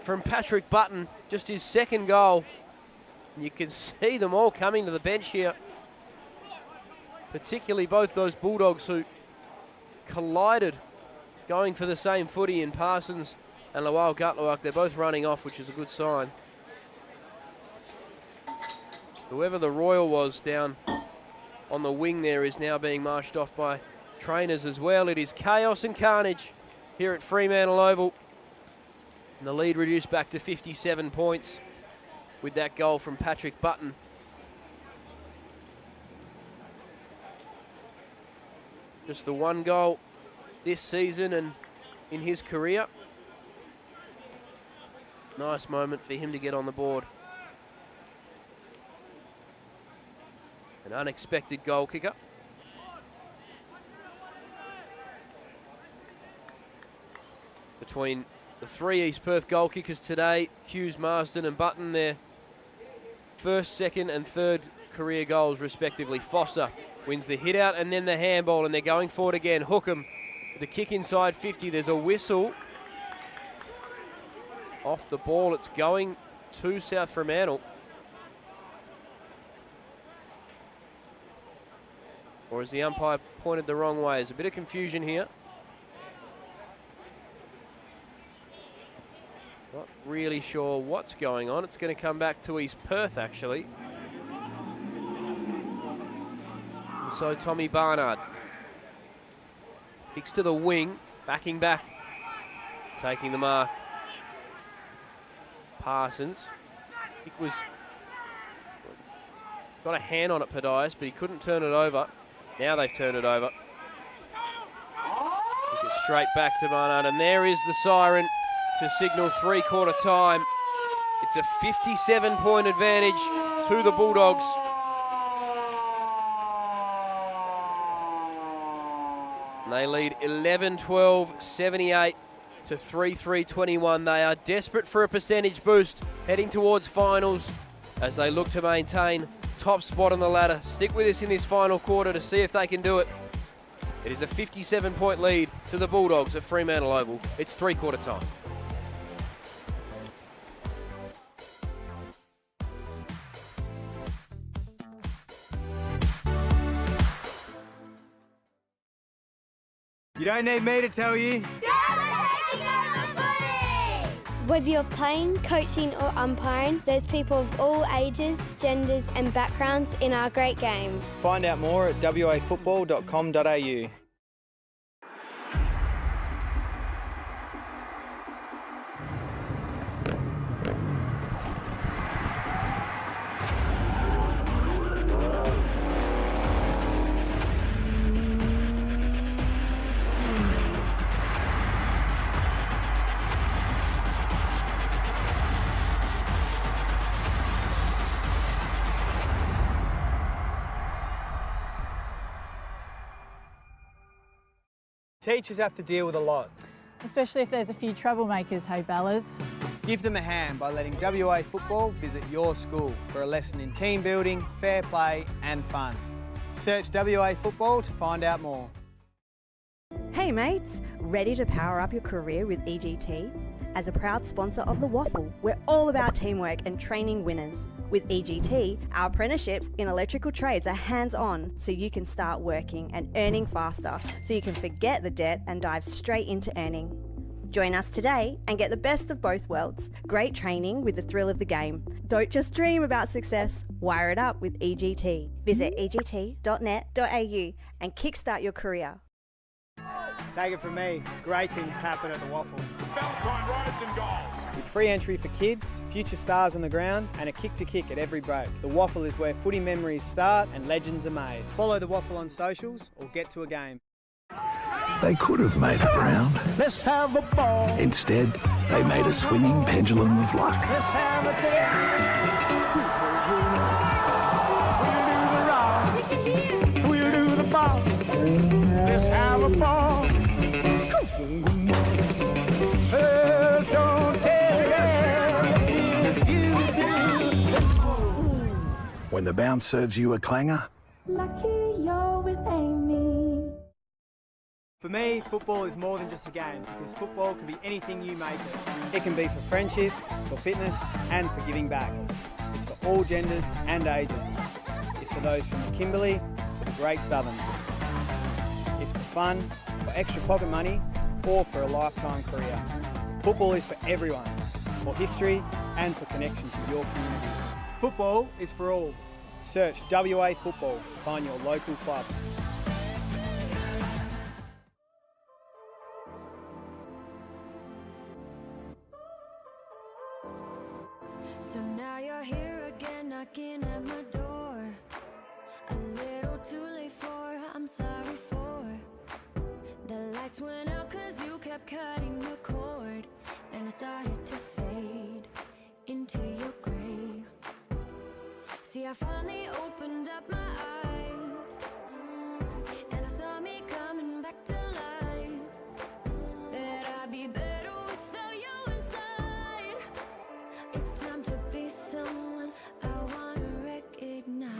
from Patrick Button. Just his second goal. And you can see them all coming to the bench here. Particularly both those Bulldogs who collided going for the same footy in Parsons and Lawal Gutlawak. They're both running off, which is a good sign. Whoever the Royal was down on the wing there is now being marched off by trainers as well. It is chaos and carnage here at Fremantle Oval. And the lead reduced back to 57 points with that goal from Patrick Button. Just the 1 goal this season and in his career. Nice moment for him to get on the board. An unexpected goal kicker. Between the 3 East Perth goal kickers today, Hughes, Marsden and Button, their first, second and third career goals respectively. Foster wins the hit out and then the handball, and they're going forward again. Hookham, the kick inside 50. There's a whistle off the ball. It's going to South Fremantle. Or has the umpire pointed the wrong way? There's a bit of confusion here. Not really sure what's going on. It's going to come back to East Perth, actually. And so Tommy Barnard kicks to the wing, backing back, taking the mark. Parsons. It was got a hand on it, Padias, but he couldn't turn it over. Now they've turned it over. Kick it straight back to Barnard, and there is the siren to signal three-quarter time. It's a 57-point advantage to the Bulldogs. And they lead 11-12, 78 to 3-3-21. They are desperate for a percentage boost heading towards finals as they look to maintain top spot on the ladder. Stick with us in this final quarter to see if they can do it. It is a 57-point lead to the Bulldogs at Fremantle Oval. It's three-quarter time. You don't need me to tell you. Whether you're playing, coaching or umpiring, there's people of all ages, genders and backgrounds in our great game. Find out more at wafootball.com.au. Teachers have to deal with a lot. Especially if there's a few troublemakers, hey Bellas. Give them a hand by letting WA Football visit your school for a lesson in team building, fair play and fun. Search WA Football to find out more. Hey mates, ready to power up your career with EGT? As a proud sponsor of the WAFL, we're all about teamwork and training winners. With EGT, our apprenticeships in electrical trades are hands-on so you can start working and earning faster so you can forget the debt and dive straight into earning. Join us today and get the best of both worlds. Great training with the thrill of the game. Don't just dream about success, wire it up with EGT. Visit egt.net.au and kickstart your career. Take it from me, great things happen at the WAFL. Valentine rides and goals. With free entry for kids, future stars on the ground and a kick to kick at every break. The WAFL is where footy memories start and legends are made. Follow the WAFL on socials or get to a game. They could have made it round. Let's have a ball. Instead, they made a swinging pendulum of luck. Let's have a day. We'll do the round. We'll do the ball. Let's have a ball. Don't tell When the bounce serves you a clanger, Lucky you're with Amy. For me, football is more than just a game because football can be anything you make it. It can be for friendship, for fitness and for giving back. It's for all genders and ages. It's for those from the Kimberley to the Great Southern. It's for fun, for extra pocket money or for a lifetime career. Football is for everyone, for history and for connection to your community. Football is for all. Search WA Football to find your local club. So now you're here again, knocking at my door. A little too late for, I'm sorry for. The lights went out cause you kept cutting the cord. And I started to fade into your grey. See, I finally opened up my eyes, and I saw me coming back to life. That I'd be better without you inside. It's time to be someone I wanna recognize.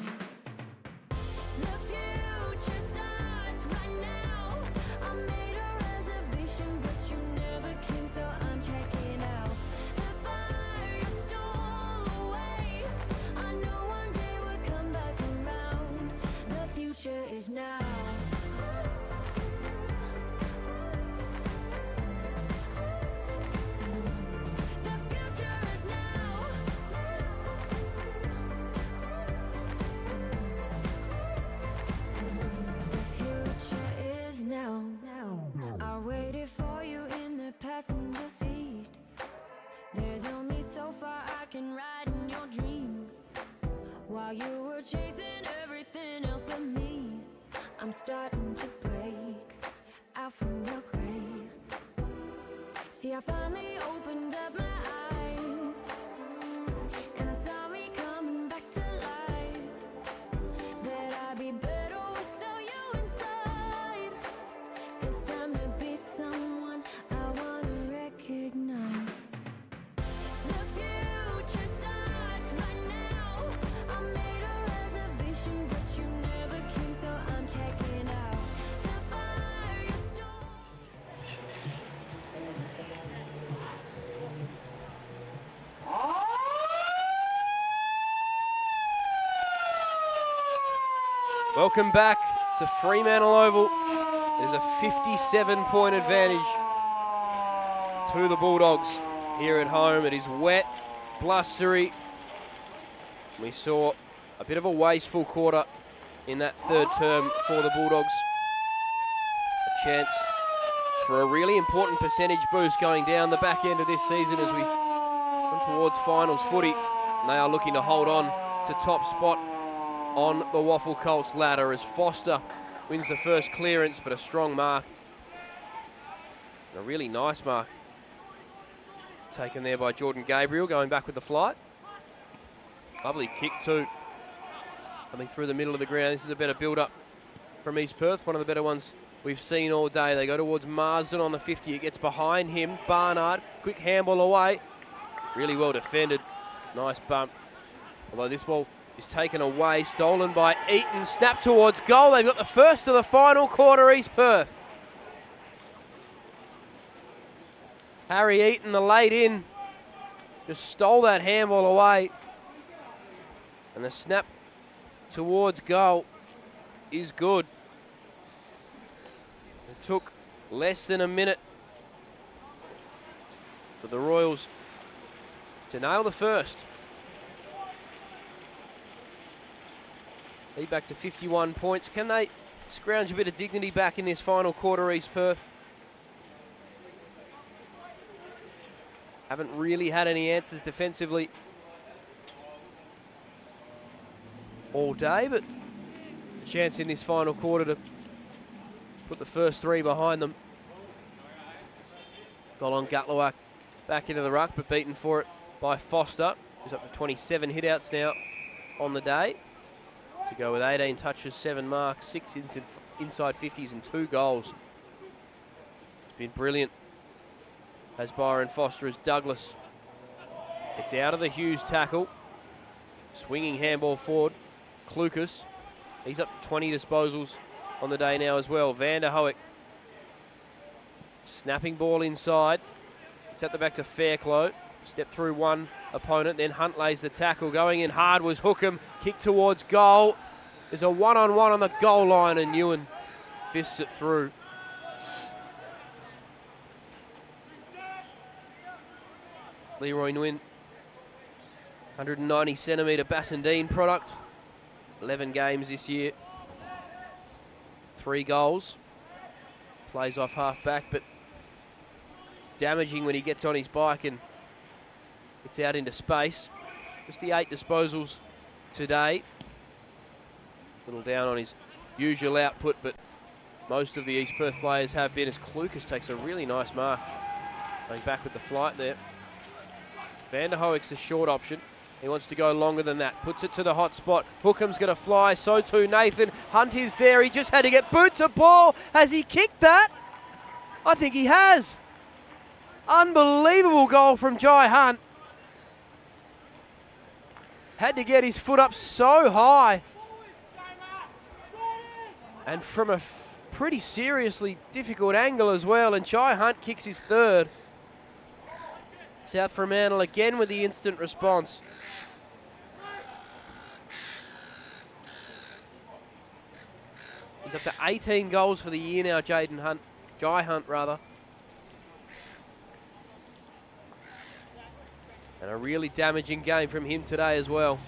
The future starts right now. I made a reservation, but you never came, so I'm checking out. The firestorm can ride in your dreams while you were chasing everything else but me. I'm starting to break out from your grave. See, I finally opened up my eyes and I saw me coming back to life. That I'd be better without you inside. It's time to be someone I wanna recognize. The future starts right now. I made a reservation, but you never came, so I'm checking out. The fire you stole. Welcome back to Fremantle Oval. There's a 57-point advantage to the Bulldogs here at home. It is wet, blustery. We saw a bit of a wasteful quarter in that third term for the Bulldogs. A chance for a really important percentage boost going down the back end of this season as we come towards finals footy. And they are looking to hold on to top spot on the WAFL Colts ladder as Foster wins the first clearance, but a strong mark. And a really nice mark taken there by Jordan Gabriel, going back with the flight. Lovely kick too, coming through the middle of the ground. This is a better build-up from East Perth, one of the better ones we've seen all day. They go towards Marsden on the 50. It gets behind him. Barnard, quick handball away. Really well defended. Nice bump. Although this ball is taken away, stolen by Eaton, snap towards goal. They've got the first of the final quarter, East Perth. Harry Eaton, the late in, just stole that handball away. And the snap towards goal is good. It took less than a minute for the Royals to nail the first. Lead back to 51 points. Can they scrounge a bit of dignity back in this final quarter, East Perth? Haven't really had any answers defensively all day, but a chance in this final quarter to put the first three behind them. Goal on Gutlawak back into the ruck, but beaten for it by Foster, who's up to 27 hitouts now on the day. To go with 18 touches, 7 marks, 6 inside 50s and 2 goals. It's been brilliant as Byron Foster as Douglas. It's out of the Hughes tackle. Swinging handball forward. Klukas, he's up to 20 disposals on the day now as well. Van der Hoek. Snapping ball inside. It's at the back to Fairclough. Step through one opponent, then Hunt lays the tackle. Going in hard was Hookham. Kick towards goal. There's a one-on-one on the goal line and Ewan fists it through. Leroy Nguyen, 190 centimetre Bassendean product. 11 games this year. 3 goals. Plays off half back, but damaging when he gets on his bike and it's out into space. Just the 8 disposals today. A little down on his usual output, but most of the East Perth players have been, as Klukas takes a really nice mark. Going back with the flight there. Van der Hoek's the short option. He wants to go longer than that. Puts it to the hot spot. Hookham's going to fly. So too Nathan. Hunt is there. He just had to get boot to ball. Has he kicked that? I think he has. Unbelievable goal from Jai Hunt. Had to get his foot up so high. And from a pretty seriously difficult angle as well. And Jai Hunt kicks his third. South Fremantle again with the instant response. He's up to 18 goals for the year now, Jai Hunt rather. And a really damaging game from him today as well.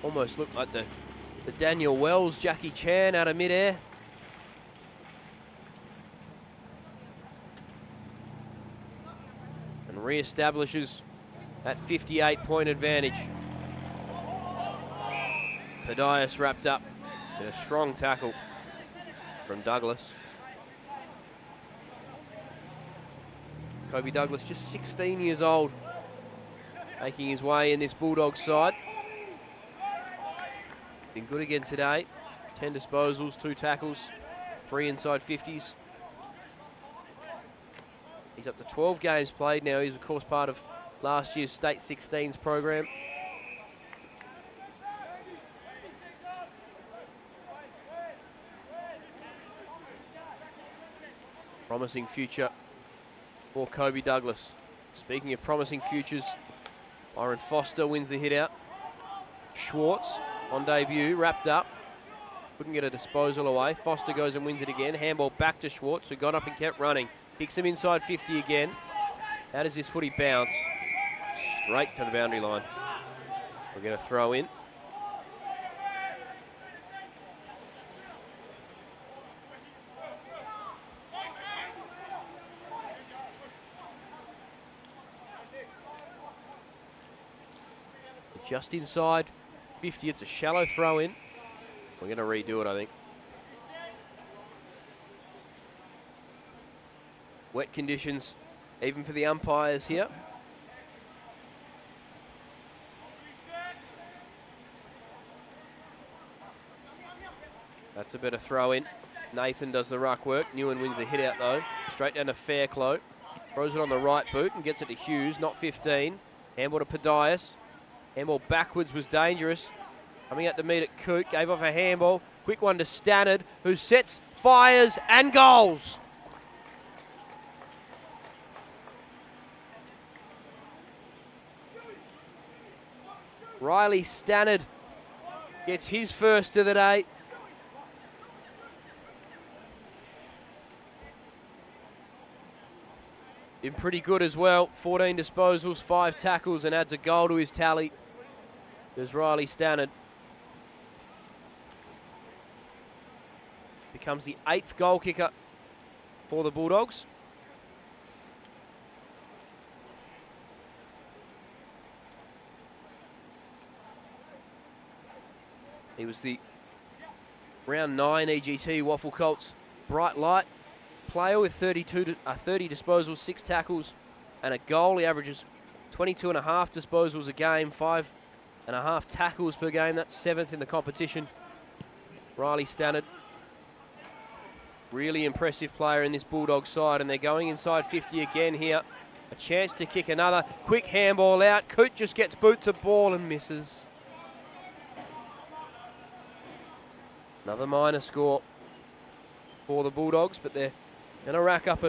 Almost looked like the Daniel Wells, Jackie Chan out of midair. and re-establishes that 58-point advantage. Padias wrapped up in a strong tackle from Douglas. Kobe Douglas, just 16 years old, making his way in this Bulldogs side. Been good again today. 10 disposals, 2 tackles, 3 inside 50s. He's up to 12 games played now. He's, of course, part of last year's State 16s program. Promising future for Kobe Douglas. Speaking of promising futures, Byron Foster wins the hit out. Schwartz on debut, wrapped up. Couldn't get a disposal away. Foster goes and wins it again. Handball back to Schwartz, who got up and kept running. Kicks him inside 50 again. How does this footy bounce? Straight to the boundary line. We're going to throw in. Just inside 50, it's a shallow throw in. We're going to redo it, I think. Wet conditions, even for the umpires here. That's a better throw in. Nathan does the ruck work. Newen wins the hit out though. Straight down to Fairclough. Throws it on the right boot and gets it to Hughes, not 15. Handball to Padias. Handball backwards was dangerous. Coming out to meet it, Coote gave off a handball. Quick one to Stannard, who sets, fires, and goals. Riley Stannard gets his first of the day. Been pretty good as well. 14 disposals, 5 tackles, and adds a goal to his tally. There's Riley Stannard. Becomes the 8th goal kicker for the Bulldogs. He was the round 9 EGT WAFL Colts bright light player with 30 disposals, 6 tackles, and a goal. He averages 22.5 disposals a game, 5.5 tackles per game. That's 7th in the competition. Riley Stannard, really impressive player in this Bulldog side, and they're going inside 50 again here. A chance to kick another. Quick handball out. Coote just gets boot to ball and misses. Another minor score for the Bulldogs, but they're going to rack up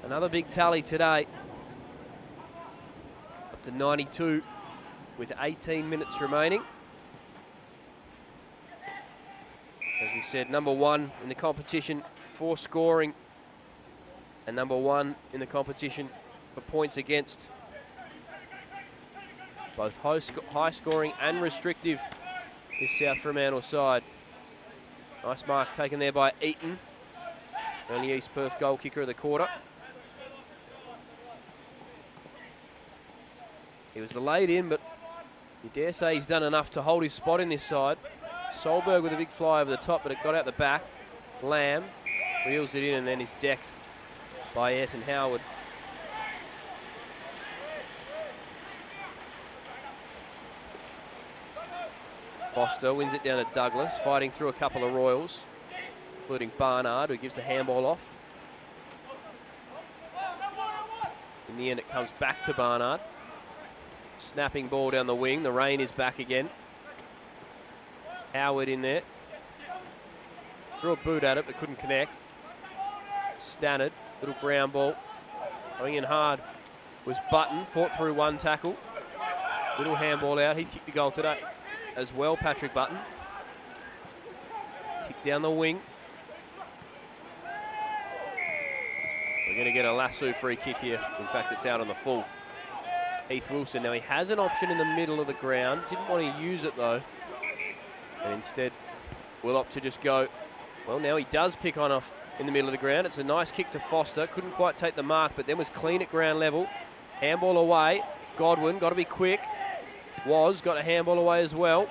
another big tally today. Up to 92 with 18 minutes remaining. As we said, number 1 in the competition for scoring and number 1 in the competition for points against. Both high scoring and restrictive, this South Fremantle side. Nice mark taken there by Eaton, only East Perth goal kicker of the quarter. He was the laid in, but you dare say he's done enough to hold his spot in this side. Solberg with a big fly over the top, but it got out the back. Lamb reels it in and then is decked by Ayrton Howard. Foster wins it down to Douglas, fighting through a couple of Royals, including Barnard, who gives the handball off. In the end, it comes back to Barnard. Snapping ball down the wing. The rain is back again. Howard in there. Threw a boot at it, but couldn't connect. Stannard, little ground ball. Going in hard was Button, fought through one tackle. Little handball out. He kicked the goal today as well, Patrick Button. Kick down the wing. We're going to get a lasso free kick here. In fact, it's out on the full. Heath Wilson, now he has an option in the middle of the ground. Didn't want to use it though. And instead will opt to just go. Well, now he does pick on off in the middle of the ground. It's a nice kick to Foster. Couldn't quite take the mark, but then was clean at ground level. Handball away. Godwin, got to be quick. Got a handball away as well.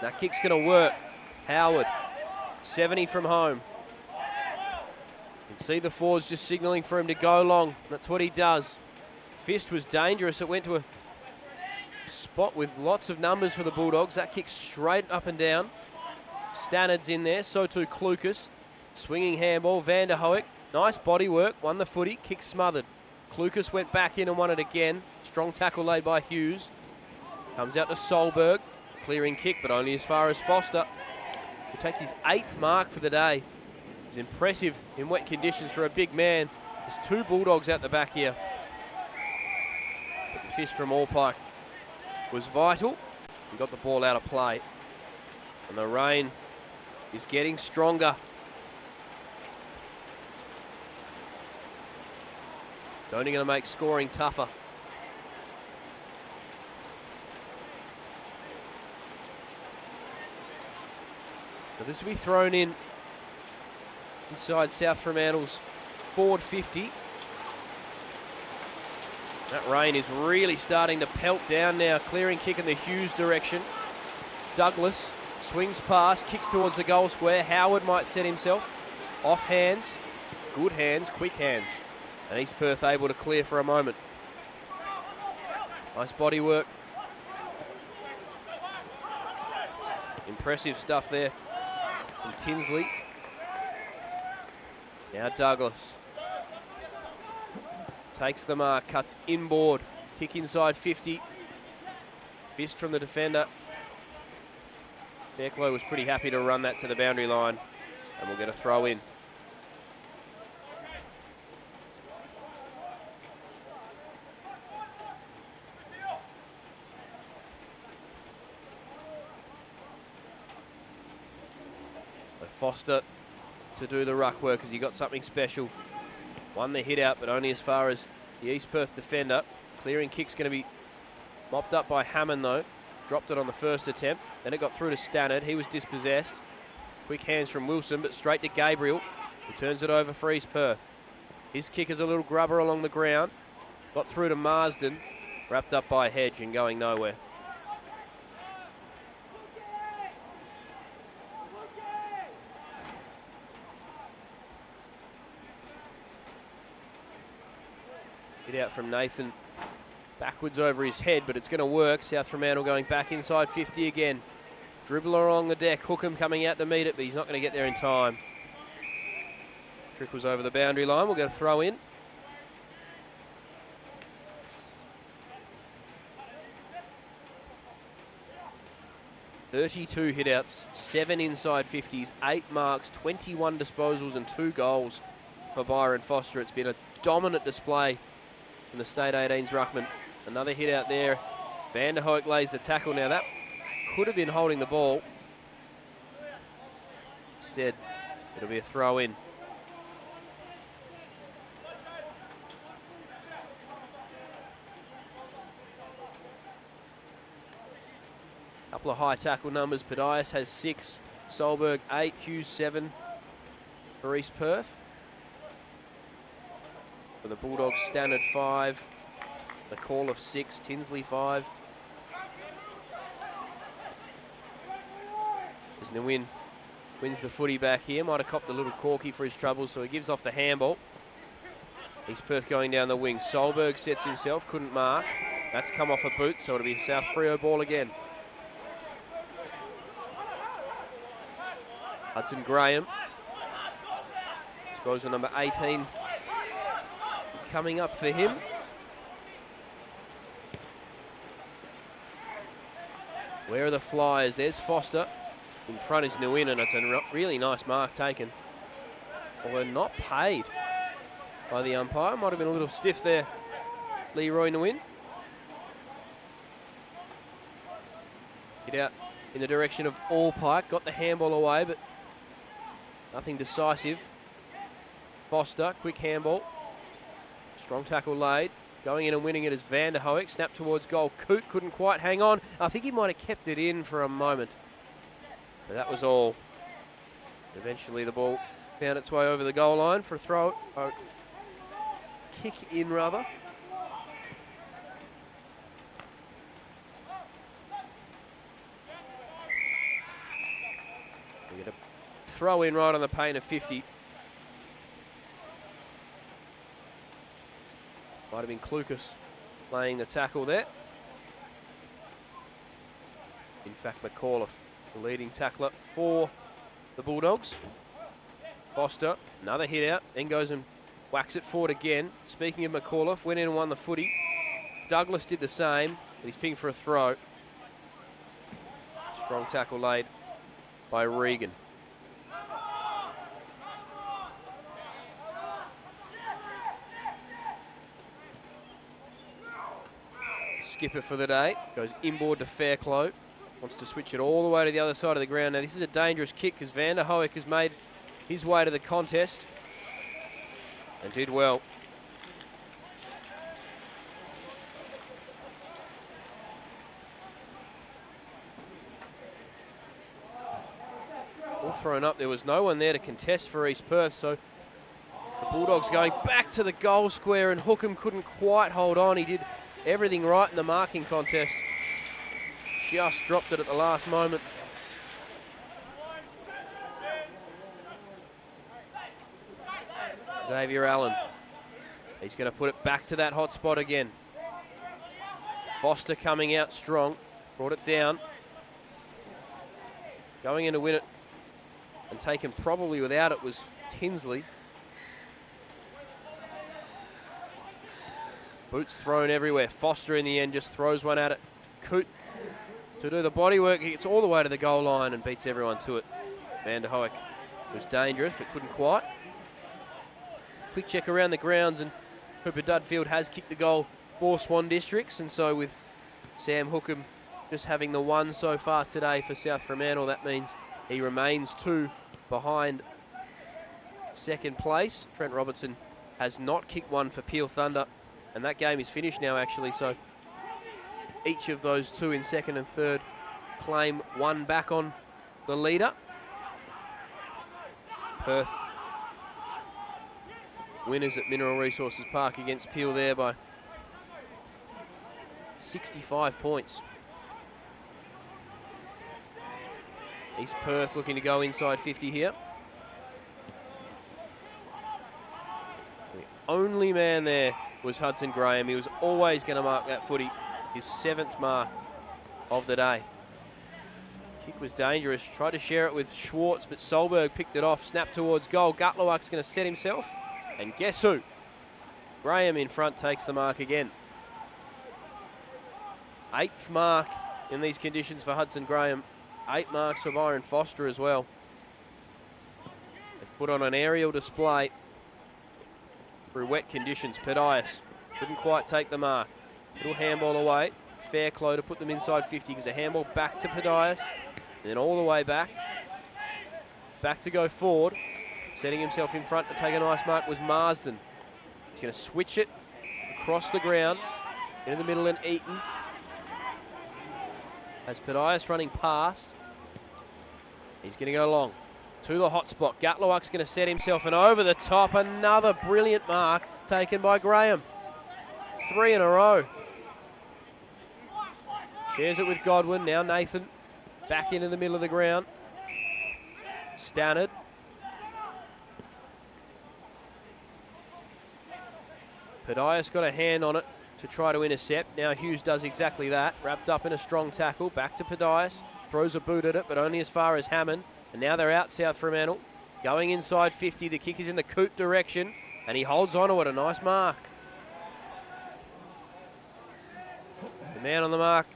That kick's going to work. Howard, 70 from home. You can see the forwards just signalling for him to go long. That's what he does. Fist was dangerous. It went to a spot with lots of numbers for the Bulldogs. That kick straight up and down. Stannard's in there, so too Klukas. Swinging handball, Van der Hoek. Nice body work, won the footy, kick smothered. Klukas went back in and won it again. Strong tackle laid by Hughes. Comes out to Solberg. Clearing kick, but only as far as Foster, who takes his 8th mark for the day. It's impressive in wet conditions for a big man. There's 2 Bulldogs out the back here. But the fist from Allpike was vital. He got the ball out of play. And the rain is getting stronger. It's only going to make scoring tougher. So this will be thrown in inside South Fremantle's forward 50. That rain is really starting to pelt down now. Clearing kick in the Hughes direction. Douglas swings past, kicks towards the goal square. Howard might set himself. Off hands. Good hands, quick hands. And East Perth able to clear for a moment. Nice body work. Impressive stuff there from Tinsley. Now Douglas. Takes the mark, cuts inboard. Kick inside 50. Fist from the defender. Fairclough was pretty happy to run that to the boundary line. And we'll get a throw in. Foster to do the ruck work as he got something special. Won the hit out, but only as far as the East Perth defender. Clearing kick's going to be mopped up by Hammond though. Dropped it on the first attempt. Then it got through to Stannard. He was dispossessed. Quick hands from Wilson, but straight to Gabriel, who turns it over for East Perth. His kick is a little grubber along the ground. Got through to Marsden. Wrapped up by Hedge and going nowhere. Hit out from Nathan, backwards over his head, but it's going to work. South Fremantle going back inside 50 again. Dribbler along the deck, Hookham coming out to meet it, but he's not going to get there in time. Trickles over the boundary line, we'll get a throw in. (32 hitouts, 7 inside 50s, 8 marks, 21 disposals and 2 goals for Byron Foster. It's been a dominant display from the State 18's ruckman. Another hit out there. Van der Hoek lays the tackle. Now that could have been holding the ball. Instead, it'll be a throw in. Couple of high tackle numbers. Padias has 6, Solberg 8, Hughes 7 for East Perth. For the Bulldogs, Stannard 5, the call of 6, Tinsley 5. As Nguyen wins the footy back here, might have copped a little corky for his troubles, so he gives off the handball. East Perth going down the wing. Solberg sets himself, couldn't mark. That's come off a boot, so it'll be a South Freo ball again. Hudson Graham. Disposal number 18 coming up for him. Where are the Flyers? There's Foster. In front is Nguyen, and it's a really nice mark taken. Although not paid by the umpire. Might have been a little stiff there, Leroy Nguyen. Get out in the direction of Allpike. Got the handball away, but nothing decisive. Foster, quick handball. Strong tackle laid. Going in and winning it is Van der Hoek. Snap towards goal. Coote couldn't quite hang on. I think he might have kept it in for a moment. But that was all. Eventually the ball found its way over the goal line for a throw. Kick in rather. throw in right on the paint of 50. Might have been Klukas laying the tackle there. In fact, McAuliffe, the leading tackler for the Bulldogs. Foster, another hit out, then goes and whacks it forward again. Speaking of McAuliffe, went in and won the footy. Douglas did the same, but he's pinged for a throw. Strong tackle laid by Regan. Skipper for the day goes inboard to Fairclough. Wants to switch it all the way to the other side of the ground. Now this is a dangerous kick because Van der Hoek has made his way to the contest and did well. All thrown up. There was no one there to contest for East Perth, so the Bulldogs going back to the goal square, and Hookham couldn't quite hold on. He did everything right in the marking contest. Just dropped it at the last moment. Xavier Allen. He's going to put it back to that hot spot again. Foster coming out strong. Brought it down. Going in to win it. And taken probably without it was Tinsley. Boots thrown everywhere. Foster in the end just throws one at it. Coote to do the body work. He gets all the way to the goal line and beats everyone to it. Van der Hoek was dangerous but couldn't quite. Quick check around the grounds, and Cooper Dudfield has kicked the goal for Swan Districts, and so with Sam Hookham just having the one so far today for South Fremantle, that means he remains 2 behind second place. Trent Robertson has not kicked one for Peel Thunder, and that game is finished now actually, so each of those 2 in second and third claim one back on the leader. Perth winners at Mineral Resources Park against Peel there by 65 points. East Perth looking to go inside 50 here. The only man there was Hudson Graham. He was always going to mark that footy. His 7th mark of the day. Kick was dangerous. Tried to share it with Schwartz, but Solberg picked it off. Snap towards goal. Gutlewak's going to set himself. And guess who? Graham in front takes the mark again. 8th mark in these conditions for Hudson Graham. 8 marks for Byron Foster as well. They've put on an aerial display through wet conditions. Padias couldn't quite take the mark. Little handball away. Fairclough to put them inside 50 because a handball back to Padias. And then all the way back. Back to go forward. Setting himself in front to take a nice mark was Marsden. He's going to switch it across the ground. In the middle and Eaton. As Padias running past. He's going to go long to the hot spot. Gutlewak's going to set himself, and over the top. Another brilliant mark taken by Graham. 3 in a row. Shares it with Godwin. Now Nathan back into the middle of the ground. Stannard. Padias got a hand on it to try to intercept. Now Hughes does exactly that. Wrapped up in a strong tackle. Back to Padias. Throws a boot at it, but only as far as Hammond. And now they're out, South Fremantle. Going inside 50. The kick is in the Coote direction. And he holds on to it. A nice mark. The man on the mark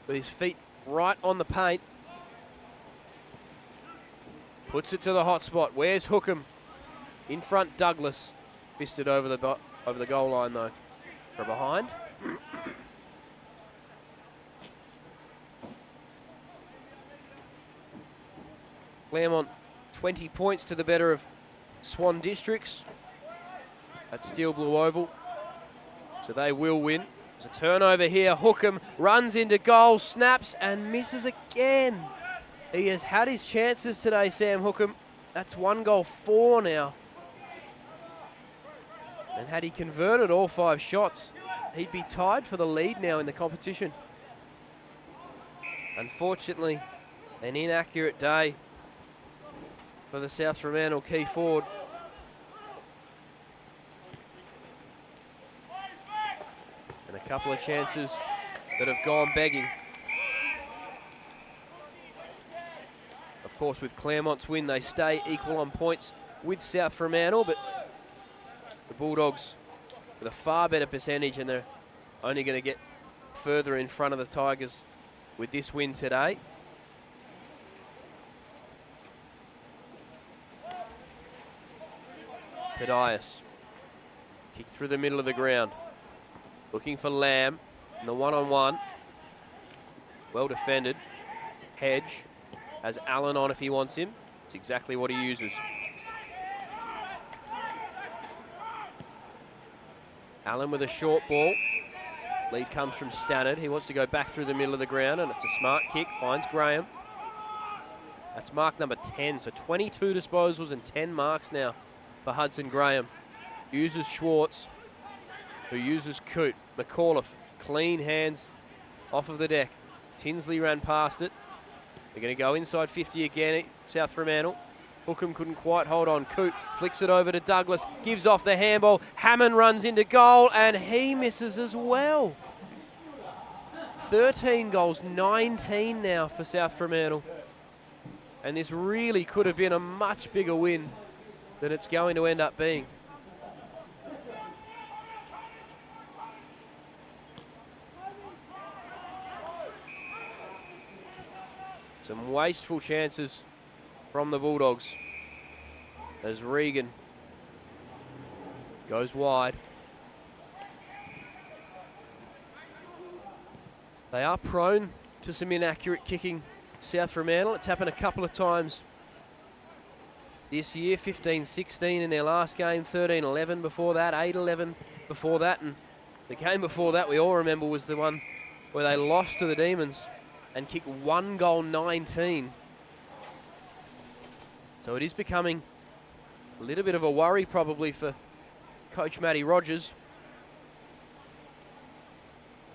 with his feet right on the paint. Puts it to the hot spot. Where's Hookham? In front, Douglas. Fisted over the goal line, though. From behind. Claremont 20 points to the better of Swan Districts at Steel Blue Oval. So they will win. There's a turnover here. Hookham runs into goal, snaps and misses again. He has had his chances today, Sam Hookham. That's 1 goal 4 now. And had he converted all 5 shots, he'd be tied for the lead now in the competition. Unfortunately, an inaccurate day for the South Fremantle key forward. And a couple of chances that have gone begging. Of course, with Claremont's win, they stay equal on points with South Fremantle, but the Bulldogs with a far better percentage, and they're only going to get further in front of the Tigers with this win today. Padias, kick through the middle of the ground, looking for Lamb in the one-on-one. Well defended. Hedge has Allen on if he wants him. It's exactly what he uses. Allen with a short ball. Lead comes from Stannard. He wants to go back through the middle of the ground, and it's a smart kick. Finds Graham. That's mark number 10. So 22 disposals and 10 marks now for Hudson Graham. Uses Schwartz, who uses Coote. McAuliffe, clean hands off of the deck. Tinsley ran past it. They're going to go inside 50 again, South Fremantle. Hookham couldn't quite hold on. Coote flicks it over to Douglas, gives off the handball. Hammond runs into goal, and he misses as well. 13 goals, 19 now for South Fremantle. And this really could have been a much bigger win than it's going to end up being. Some wasteful chances from the Bulldogs as Regan goes wide. They are prone to some inaccurate kicking, South Fremantle. It's happened a couple of times this year. 15-16 in their last game, 13-11 before that, 8-11 before that, and the game before that we all remember was the one where they lost to the Demons and kicked 1 goal 19. So it is becoming a little bit of a worry probably for Coach Matty Rogers.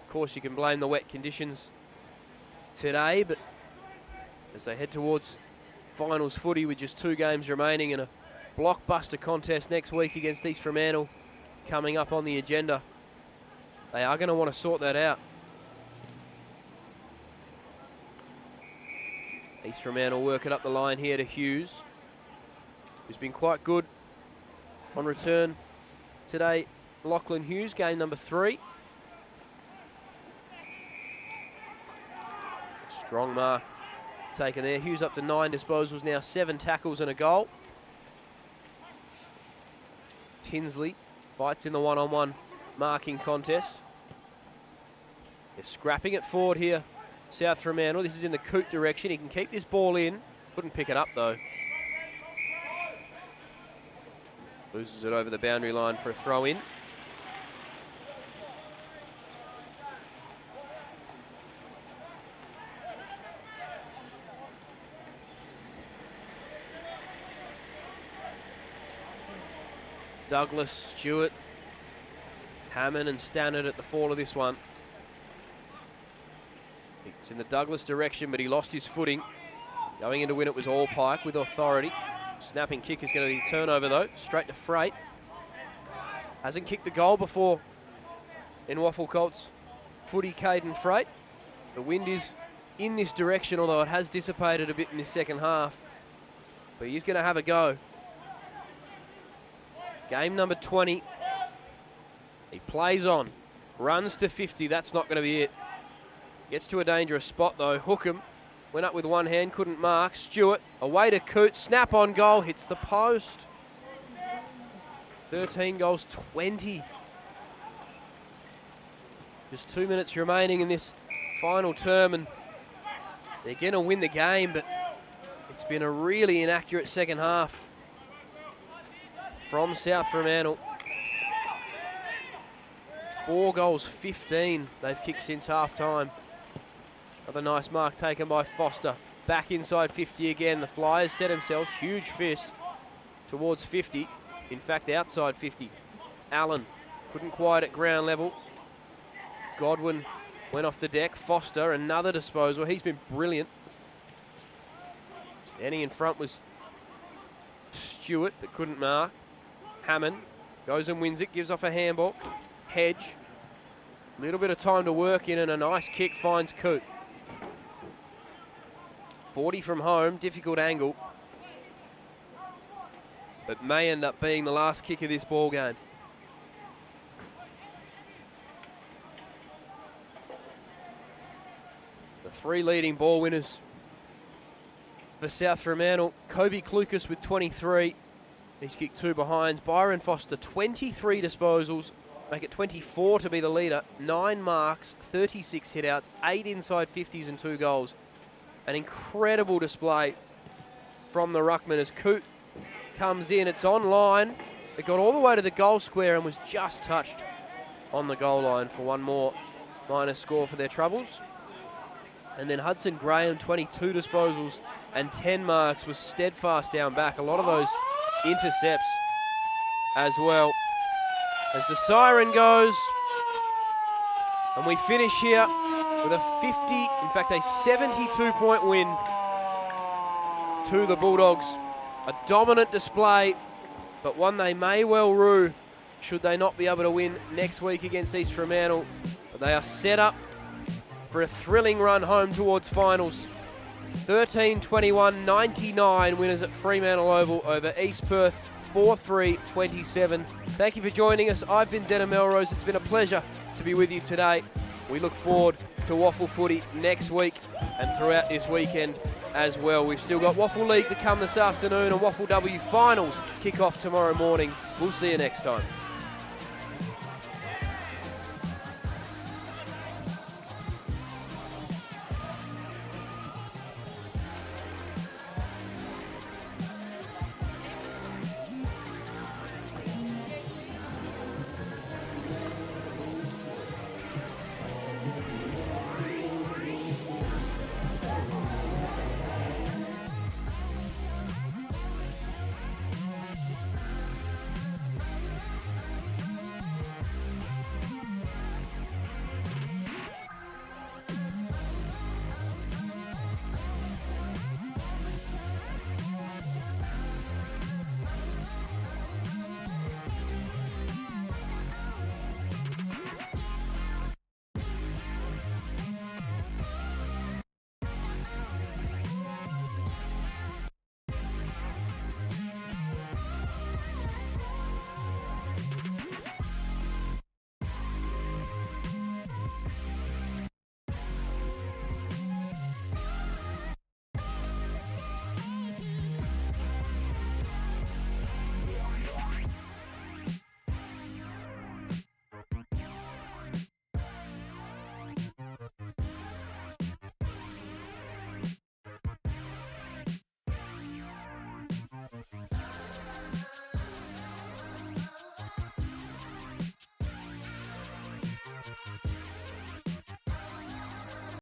Of course, you can blame the wet conditions today, but as they head towards finals footy with just 2 games remaining and a blockbuster contest next week against East Fremantle coming up on the agenda, they are going to want to sort that out. East Fremantle work it up the line here to Hughes, who's been quite good on return today. Lachlan Hughes, game number 3. Strong mark taken there. Hughes up to 9 disposals now, 7 tackles and a goal. Tinsley fights in the one-on-one marking contest. They're scrapping it forward here, South Fremantle. This is in the Coote direction. He can keep this ball in. Couldn't pick it up though. Loses it over the boundary line for a throw in. Douglas, Stewart, Hammond and Stannard at the fall of this one. It's in the Douglas direction, but he lost his footing. Going in to win it was All Pike with authority. Snapping kick is going to be a turnover though, straight to Freight. Hasn't kicked the goal before in WAFL Colts footy, Caden Freight. The wind is in this direction, although it has dissipated a bit in this second half. But he's going to have a go. Game number 20. He plays on, runs to 50. That's not going to be it. Gets to a dangerous spot though. Hookham went up with one hand, couldn't mark. Stewart away to Coote, snap on goal, hits the post. 13 goals, 20. Just 2 minutes remaining in this final term, and they're going to win the game, but it's been a really inaccurate second half from South Fremantle. 4 goals, 15 they've kicked since half time. Another nice mark taken by Foster. Back inside 50 again. The Flyers set themselves. Huge fist towards 50. In fact, outside 50. Allen couldn't quite at ground level. Godwin went off the deck. Foster, another disposal. He's been brilliant. Standing in front was Stewart, but couldn't mark. Hammond goes and wins it, gives off a handball. Hedge, a little bit of time to work in, and a nice kick finds Coote. 40 from home, difficult angle, but may end up being the last kick of this ball game. The three leading ball winners for South Fremantle. Kobe Klukas with 23. He's kicked 2 behinds. Byron Foster, 23 disposals. Make it 24 to be the leader. 9 marks, 36 hitouts, 8 inside 50s and 2 goals. An incredible display from the ruckman as Coote comes in. It's on line. It got all the way to the goal square and was just touched on the goal line for one more minus score for their troubles. And then Hudson Graham, 22 disposals and 10 marks, was steadfast down back. A lot of those intercepts as well. As the siren goes, and we finish here with a 50, in fact a 72-point win to the Bulldogs. A dominant display, but one they may well rue should they not be able to win next week against East Fremantle. But they are set up for a thrilling run home towards finals. 13-21-99 winners at Fremantle Oval over East Perth, 4-3-27. Thank you for joining us. I've been Denham Melrose. It's been a pleasure to be with you today. We look forward to WAFL footy next week and throughout this weekend as well. We've still got WAFL League to come this afternoon and WAFL W finals kick off tomorrow morning. We'll see you next time.